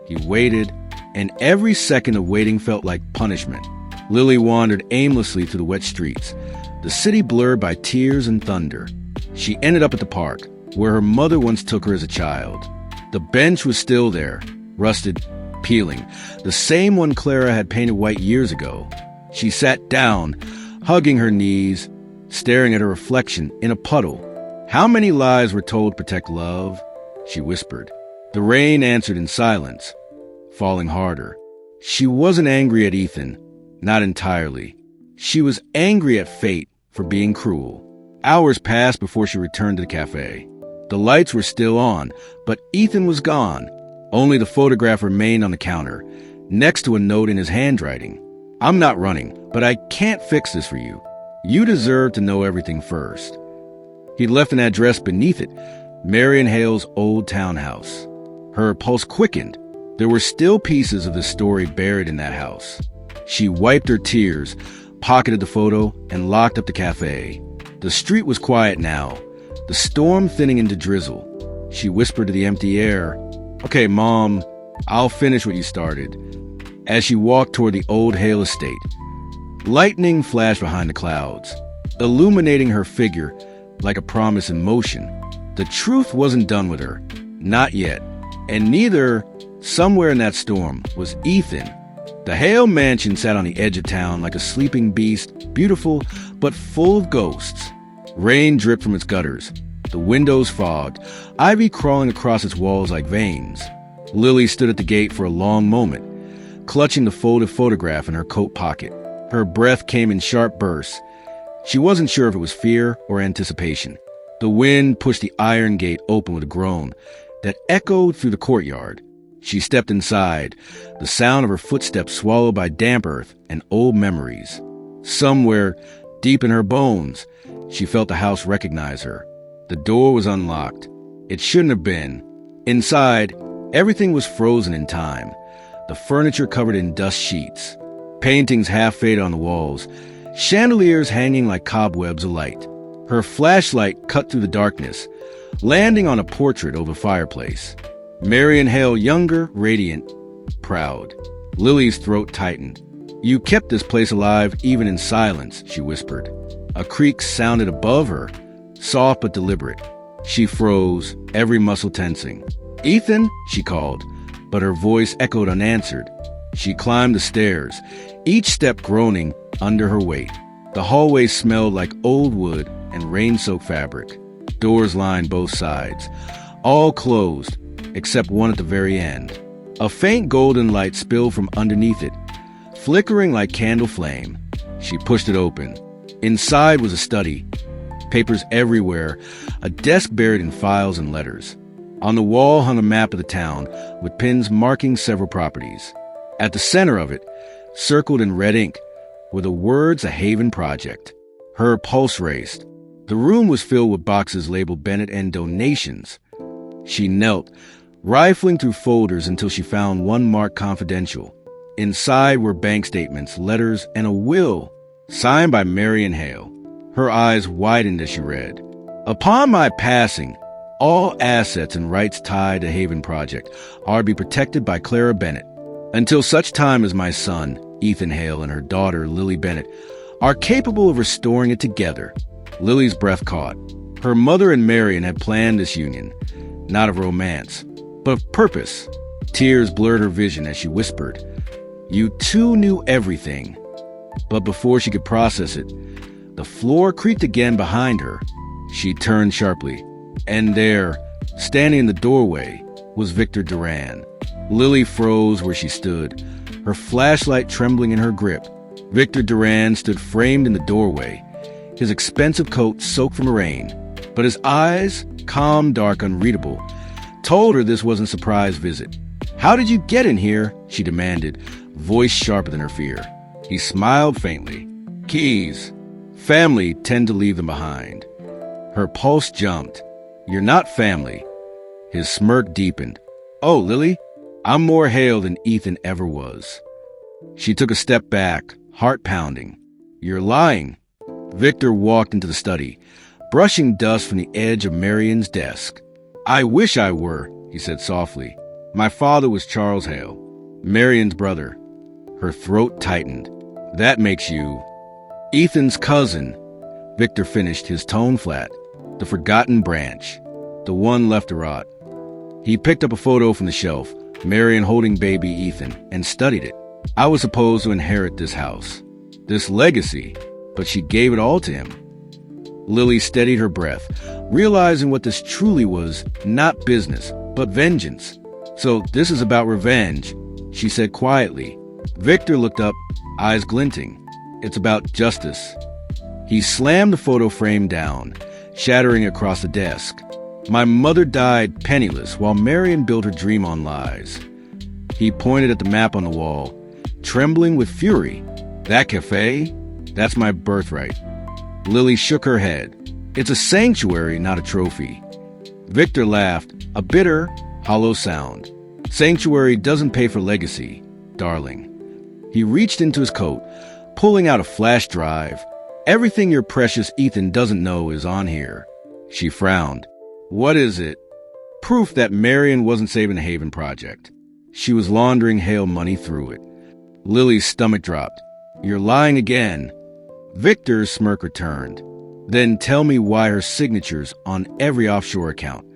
Speaker 1: He waited, and every second of waiting felt like punishment. Lily wandered aimlessly through the wet streets, the city blurred by tears and thunder. She ended up at the park, where her mother once took her as a child. The bench was still there, rusted, peeling, the same one Clara had painted white years ago. She sat down, hugging her knees, staring at her reflection in a puddle. "How many lies were told to protect love?" she whispered. The rain answered in silence, falling harder. She wasn't angry at Ethan, not entirely. She was angry at fate for being cruel. Hours passed before she returned to the cafe. The lights were still on, but Ethan was gone. Only the photograph remained on the counter, next to a note in his handwriting. "I'm not running, but I can't fix this for you. You deserve to know everything first." He left an address beneath it, Marion Hale's old townhouse. Her pulse quickened. There were still pieces of the story buried in that house. She wiped her tears, pocketed the photo, and locked up the cafe. The street was quiet now, the storm thinning into drizzle. She whispered to the empty air, "Okay, Mom, I'll finish what you started," as she walked toward the old Hale estate. Lightning flashed behind the clouds, illuminating her figure like a promise in motion. The truth wasn't done with her, not yet, and neither, somewhere in that storm, was Ethan. The Hale mansion sat on the edge of town like a sleeping beast, beautiful but full of ghosts. Rain dripped from its gutters, the windows fogged, ivy crawling across its walls like veins. Lily stood at the gate for a long moment, clutching the folded photograph in her coat pocket. Her breath came in sharp bursts. She wasn't sure if it was fear or anticipation. The wind pushed the iron gate open with a groan that echoed through the courtyard. She stepped inside, the sound of her footsteps swallowed by damp earth and old memories. Somewhere, deep in her bones, she felt the house recognize her. The door was unlocked. It shouldn't have been. Inside, everything was frozen in time, the furniture covered in dust sheets, paintings half faded on the walls, chandeliers hanging like cobwebs of light. Her flashlight cut through the darkness, landing on a portrait over the fireplace. Marion Hale younger, radiant, proud. Lily's throat tightened. "You kept this place alive even in silence," she whispered. A creak sounded above her, soft but deliberate. She froze, every muscle tensing. "Ethan," she called, but her voice echoed unanswered. She climbed the stairs, each step groaning under her weight. The hallway smelled like old wood and rain-soaked fabric. Doors lined both sides, all closed, except one at the very end. A faint golden light spilled from underneath it, flickering like candle flame. She pushed it open. Inside was a study, papers everywhere, a desk buried in files and letters. On the wall hung a map of the town, with pins marking several properties. At the center of it, circled in red ink, were the words "A Haven Project." Her pulse raced. The room was filled with boxes labeled Bennett and donations. She knelt, rifling through folders until she found one marked confidential. Inside were bank statements, letters, and a will, signed by Marion Hale. Her eyes widened as she read. "Upon my passing, all assets and rights tied to Haven Project are to be protected by Clara Bennett, until such time as my son, Ethan Hale, and her daughter, Lily Bennett, are capable of restoring it together." Lily's breath caught. Her mother and Marion had planned this union, not of romance, but of purpose. Tears blurred her vision as she whispered, "You two knew everything." But before she could process it, the floor creaked again behind her. She turned sharply, and there, standing in the doorway, was Victor Duran. Lily froze where she stood, her flashlight trembling in her grip. Victor Duran stood framed in the doorway, his expensive coat soaked from rain, but his eyes, calm, dark, unreadable, told her this wasn't a surprise visit. "How did you get in here?" she demanded, voice sharper than her fear. He smiled faintly. "Keys. Family tend to leave them behind." Her pulse jumped. "You're not family." His smirk deepened. "Oh, Lily, I'm more Hale than Ethan ever was." She took a step back, heart pounding. "You're lying." Victor walked into the study, brushing dust from the edge of Marion's desk. "I wish I were," he said softly. "My father was Charles Hale, Marion's brother." Her throat tightened. "That makes you—" "Ethan's cousin," Victor finished, his tone flat. "The forgotten branch, the one left to rot." He picked up a photo from the shelf, Marion holding baby Ethan, and studied it. "I was supposed to inherit this house, this legacy, but she gave it all to him." Lily steadied her breath, realizing what this truly was, not business, but vengeance. "So this is about revenge," she said quietly. Victor looked up, eyes glinting. "It's about justice." He slammed the photo frame down, shattering across the desk. "My mother died penniless while Marion built her dream on lies." He pointed at the map on the wall, trembling with fury. "That cafe? That's my birthright." Lily shook her head. "It's a sanctuary, not a trophy." Victor laughed, a bitter, hollow sound. "Sanctuary doesn't pay for legacy, darling." He reached into his coat, pulling out a flash drive. "Everything your precious Ethan doesn't know is on here." She frowned. "What is it?" "Proof that Marion wasn't saving the Haven Project. She was laundering Hale money through it." Lily's stomach dropped. "You're lying again." Victor's smirk returned. "Then tell me why her signature's on every offshore account."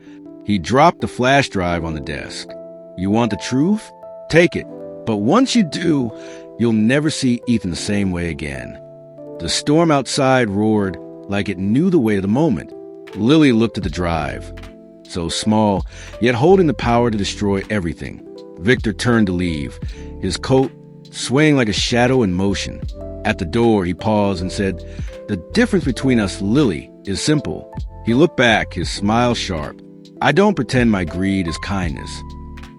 Speaker 1: He dropped the flash drive on the desk. "You want the truth? Take it. But once you do, you'll never see Ethan the same way again." The storm outside roared like it knew the way of the moment. Lily looked at the drive. So small, yet holding the power to destroy everything. Victor turned to leave, his coat swaying like a shadow in motion. At the door, he paused and said, "The difference between us, Lily, is simple." He looked back, his smile sharp. "I don't pretend my greed is kindness."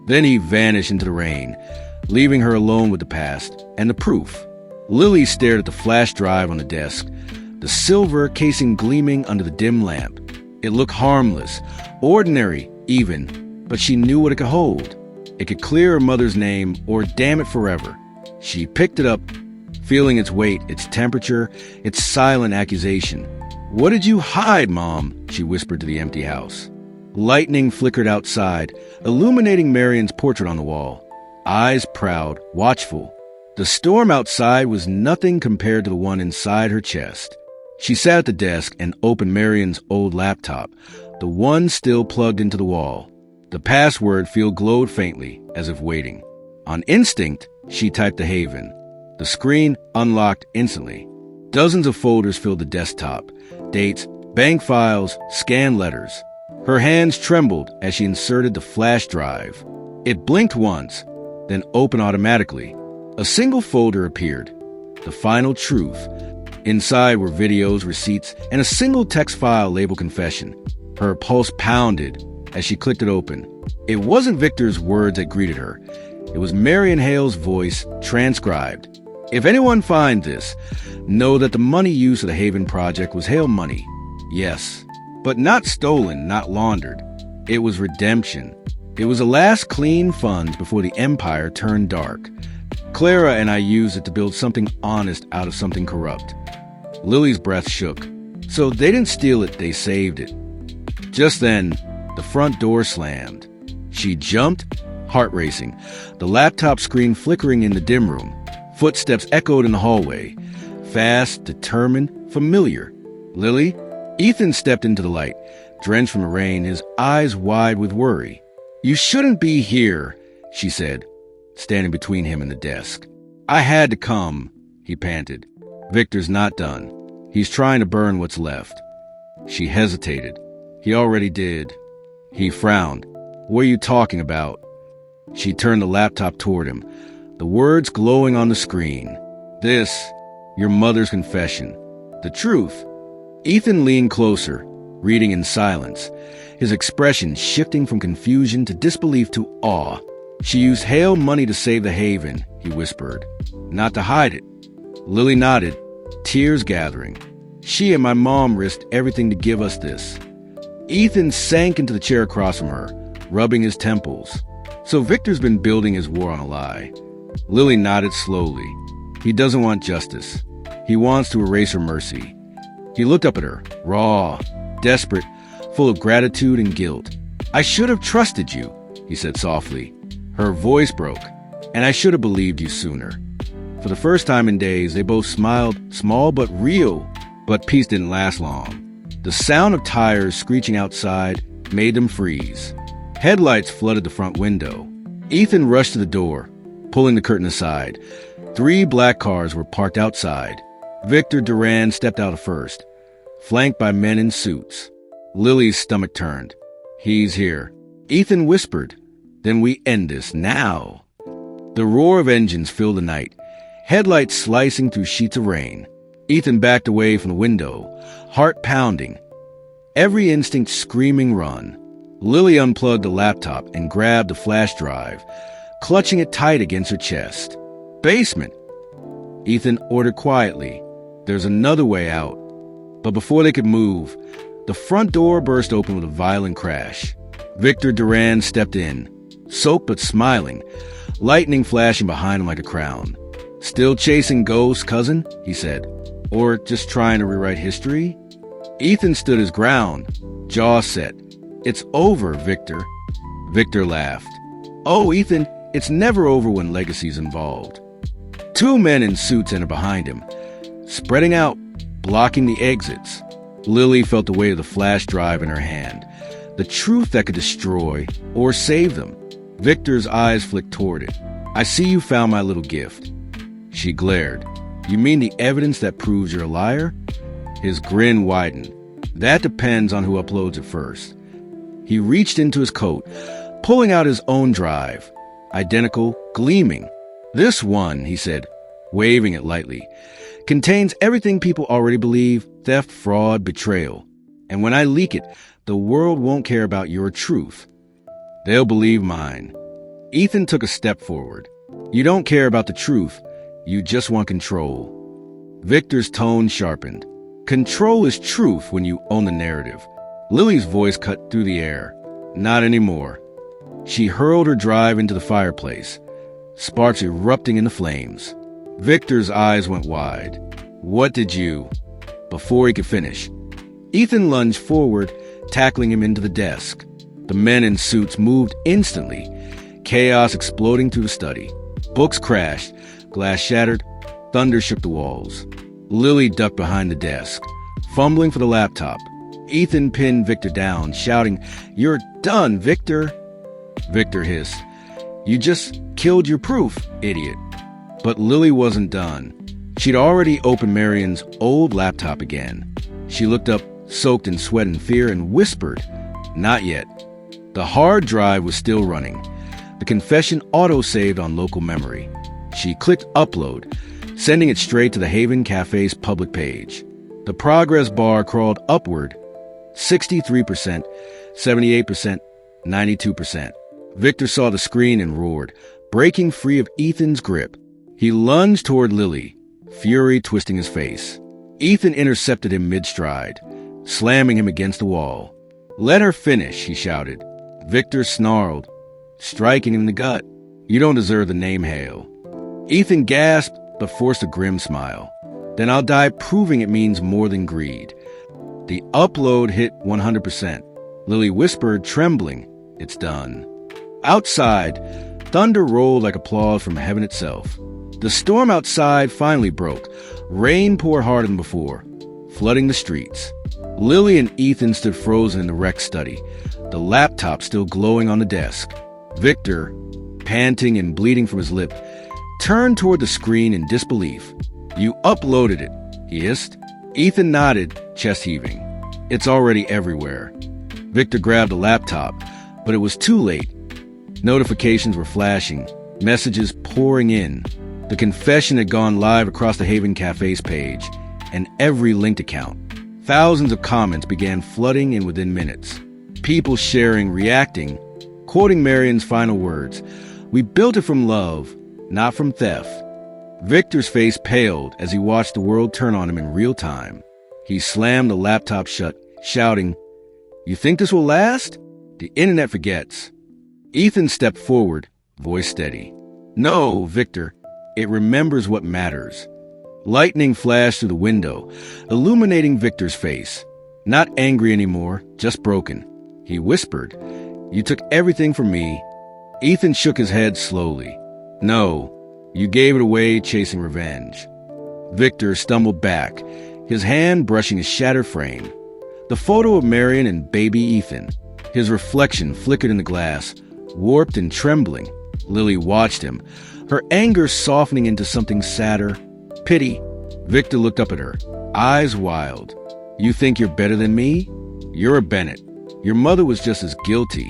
Speaker 1: Then he vanished into the rain, leaving her alone with the past and the proof. Lily stared at the flash drive on the desk, the silver casing gleaming under the dim lamp. It looked harmless, ordinary even, but she knew what it could hold. It could clear her mother's name or damn it forever. She picked it up, feeling its weight, its temperature, its silent accusation. "What did you hide, Mom?" she whispered to the empty house. Lightning flickered outside, illuminating Marion's portrait on the wall. Eyes proud, watchful. The storm outside was nothing compared to the one inside her chest. She sat at the desk and opened Marion's old laptop, the one still plugged into the wall. The password field glowed faintly, as if waiting. On instinct, she typed the Haven. The screen unlocked instantly. Dozens of folders filled the desktop. Dates, bank files, scanned letters. Her hands trembled as she inserted the flash drive. It blinked once, then opened automatically. A single folder appeared. The Final Truth. Inside were videos, receipts, and a single text file labeled Confession. Her pulse pounded as she clicked it open. It wasn't Victor's words that greeted her. It was Marion Hale's voice, transcribed. If anyone finds this, know that the money used for the Haven Project was Hale money. Yes, but not stolen, not laundered. It was redemption. It was the last clean funds before the empire turned dark. Clara and I used it to build something honest out of something corrupt. Lily's breath shook. So they didn't steal it, they saved it. Just then, the front door slammed. She jumped, heart racing, the laptop screen flickering in the dim room. Footsteps echoed in the hallway. Fast, determined, familiar. Lily? Ethan stepped into the light, drenched from the rain, his eyes wide with worry. "You shouldn't be here," she said, standing between him and the desk. "I had to come," he panted. "Victor's not done. He's trying to burn what's left." She hesitated. "He already did." He frowned. "What are you talking about?" She turned the laptop toward him, the words glowing on the screen. "This, your mother's confession. The truth." Ethan leaned closer, reading in silence, his expression shifting from confusion to disbelief to awe. "She used Hale money to save the Haven," he whispered, "not to hide it." Lily nodded, tears gathering. "She and my mom risked everything to give us this." Ethan sank into the chair across from her, rubbing his temples. "So Victor's been building his war on a lie." Lily nodded slowly. "He doesn't want justice. He wants to erase her mercy." He looked up at her, raw, desperate, full of gratitude and guilt. "I should have trusted you," he said softly. Her voice broke. "And I should have believed you sooner." For the first time in days, they both smiled, small but real. But peace didn't last long. The sound of tires screeching outside made them freeze. Headlights flooded the front window. Ethan rushed to the door, pulling the curtain aside. 3 black cars were parked outside. Victor Duran stepped out first, flanked by men in suits. Lily's stomach turned. "He's here," Ethan whispered. "Then we end this now." The roar of engines filled the night, headlights slicing through sheets of rain. Ethan backed away from the window, heart pounding, every instinct screaming run. Lily unplugged the laptop and grabbed the flash drive, clutching it tight against her chest. "Basement," Ethan ordered quietly. "There's another way out." But before they could move, the front door burst open with a violent crash. Victor Duran stepped in, soaked but smiling, lightning flashing behind him like a crown. "Still chasing ghosts, cousin?" he said. "Or just trying to rewrite history?" Ethan stood his ground, jaw set. "It's over, Victor." Victor laughed. "Oh, Ethan, it's never over when legacy's involved." 2 men in suits entered behind him, spreading out, blocking the exits. Lily felt the weight of the flash drive in her hand, the truth that could destroy or save them. Victor's eyes flicked toward it. "I see you found my little gift." She glared. "You mean the evidence that proves you're a liar?" His grin widened. "That depends on who uploads it first." He reached into his coat, pulling out his own drive, identical, gleaming. "This one," he said, waving it lightly, "contains everything people already believe: theft, fraud, betrayal. And when I leak it, the world won't care about your truth. They'll believe mine." Ethan took a step forward. "You don't care about the truth. You just want control." Victor's tone sharpened. "Control is truth when you own the narrative." Lily's voice cut through the air. "Not anymore." She hurled her drive into the fireplace, sparks erupting into flames. Victor's eyes went wide. "What did you—" Before he could finish, Ethan lunged forward, tackling him into the desk. The men in suits moved instantly, chaos exploding through the study. Books crashed, glass shattered, thunder shook the walls. Lily ducked behind the desk, fumbling for the laptop. Ethan pinned Victor down, shouting, "You're done, Victor!" Victor hissed, "You just killed your proof, idiot." But Lily wasn't done. She'd already opened Marion's old laptop again. She looked up, soaked in sweat and fear, and whispered, "Not yet." The hard drive was still running. The confession auto-saved on local memory. She clicked upload, sending it straight to the Haven Café's public page. The progress bar crawled upward, 63%, 78%, 92%. Victor saw the screen and roared, breaking free of Ethan's grip. He lunged toward Lily, fury twisting his face. Ethan intercepted him mid-stride, slamming him against the wall. "Let her finish," he shouted. Victor snarled, striking him in the gut. "You don't deserve the name Hale." Ethan gasped, but forced a grim smile. "Then I'll die proving it means more than greed." The upload hit 100%. Lily whispered, trembling, "It's done." Outside, thunder rolled like applause from heaven itself. The storm outside finally broke. Rain poured harder than before, flooding the streets. Lily and Ethan stood frozen in the wrecked study, the laptop still glowing on the desk. Victor, panting and bleeding from his lip, turned toward the screen in disbelief. "You uploaded it," he hissed. Ethan nodded, chest heaving. "It's already everywhere." Victor grabbed the laptop, but it was too late. Notifications were flashing, messages pouring in. The confession had gone live across the Haven Café's page, and every linked account. Thousands of comments began flooding in within minutes. People sharing, reacting, quoting Marion's final words, "We built it from love, not from theft." Victor's face paled as he watched the world turn on him in real time. He slammed the laptop shut, shouting, "You think this will last? The internet forgets." Ethan stepped forward, voice steady. "No, Victor, it remembers what matters." Lightning flashed through the window, illuminating Victor's face. Not angry anymore, just broken. He whispered, "You took everything from me." Ethan shook his head slowly. "No, you gave it away chasing revenge." Victor stumbled back, his hand brushing his shattered frame. The photo of Marion and baby Ethan. His reflection flickered in the glass, warped and trembling. Lily watched him, her anger softening into something sadder. Pity. Victor looked up at her, eyes wild. "You think you're better than me? You're a Bennett. Your mother was just as guilty."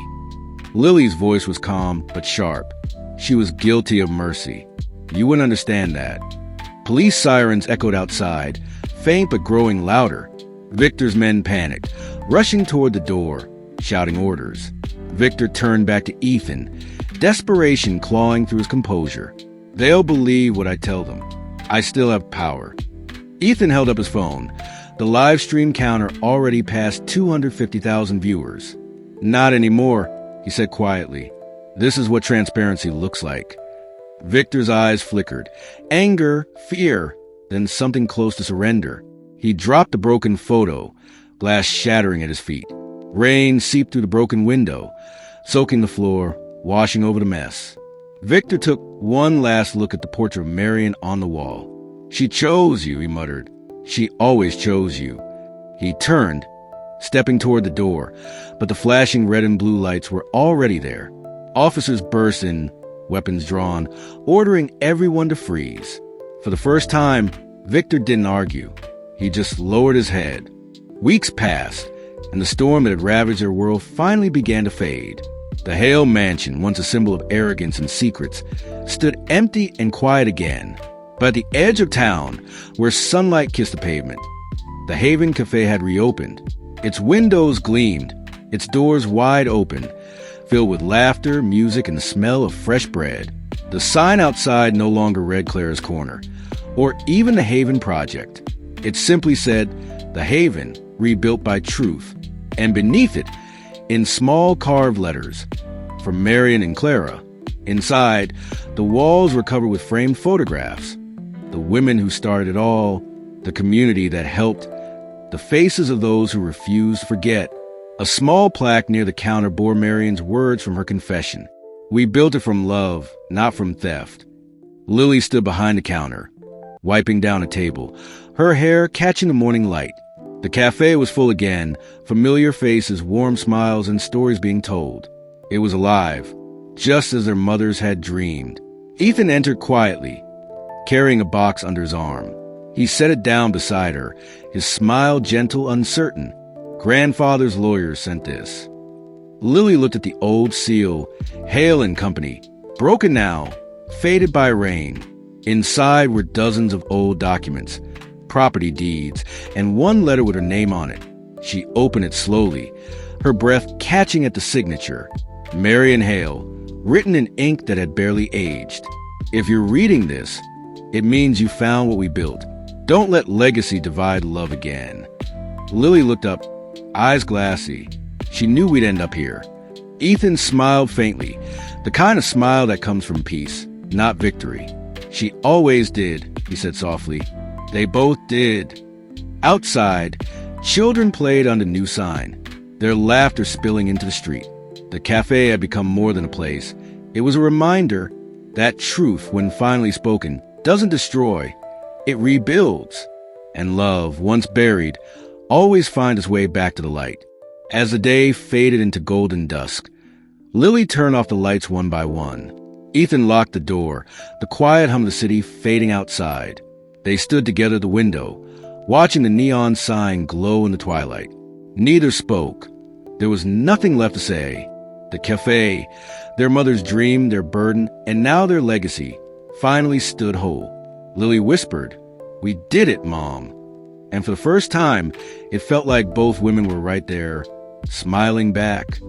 Speaker 1: Lily's voice was calm but sharp. She was guilty of mercy. You wouldn't understand that. Police sirens echoed outside, faint but growing louder. Victor's men panicked, rushing toward the door, shouting orders. Victor turned back to Ethan, desperation clawing through his composure. "They'll believe what I tell them. I still have power." Ethan held up his phone. The live stream counter already passed 250,000 viewers. "Not anymore," he said quietly. "This is what transparency looks like." Victor's eyes flickered. Anger, fear, then something close to surrender. He dropped the broken photo, glass shattering at his feet. Rain seeped through the broken window, soaking the floor, washing over the mess. Victor took one last look at the portrait of Marion on the wall. "She chose you," he muttered. "She always chose you." He turned, stepping toward the door, but the flashing red and blue lights were already there. Officers burst in, weapons drawn, ordering everyone to freeze. For the first time, Victor didn't argue. He just lowered his head. Weeks passed, and the storm that had ravaged their world finally began to fade. The Hale mansion, once a symbol of arrogance and secrets, stood empty and quiet again. But at the edge of town, where sunlight kissed the pavement, the Haven Café had reopened. Its windows gleamed, its doors wide open, filled with laughter, music, and the smell of fresh bread. The sign outside no longer read Clara's Corner, or even the Haven Project. It simply said, "The Haven, rebuilt by truth," and beneath it, in small carved letters, "From Marion and Clara." Inside, the walls were covered with framed photographs. The women who started it all, the community that helped, the faces of those who refused to forget. A small plaque near the counter bore Marion's words from her confession. "We built it from love, not from theft." Lily stood behind the counter, wiping down a table, her hair catching the morning light. The cafe was full again, familiar faces, warm smiles, and stories being told. It was alive, just as their mothers had dreamed. Ethan entered quietly, carrying a box under his arm. He set it down beside her, his smile gentle, uncertain. Grandfather's lawyer sent this. Lily looked at the old seal, Hale and Company, broken now, faded by rain. Inside were dozens of old documents, property deeds, and one letter with her name on it. She opened it slowly, her breath catching at the signature. Marion Hale, written in ink that had barely aged. If you're reading this, it means you found what we built. Don't let legacy divide love again. Lily looked up, eyes glassy. She knew we'd end up here. Ethan smiled faintly, the kind of smile that comes from peace, not victory. "She always did," he said softly. They both did. Outside, children played on the new sign, their laughter spilling into the street. The cafe had become more than a place. It was a reminder that truth, when finally spoken, doesn't destroy, it rebuilds. And love, once buried, always finds its way back to the light. As the day faded into golden dusk, Lily turned off the lights one by one. Ethan locked the door, the quiet hum of the city fading outside. They stood together at the window, watching the neon sign glow in the twilight. Neither spoke. There was nothing left to say. The cafe, their mother's dream, their burden, and now their legacy, finally stood whole. Lily whispered, "We did it, Mom." And for the first time, it felt like both women were right there, smiling back.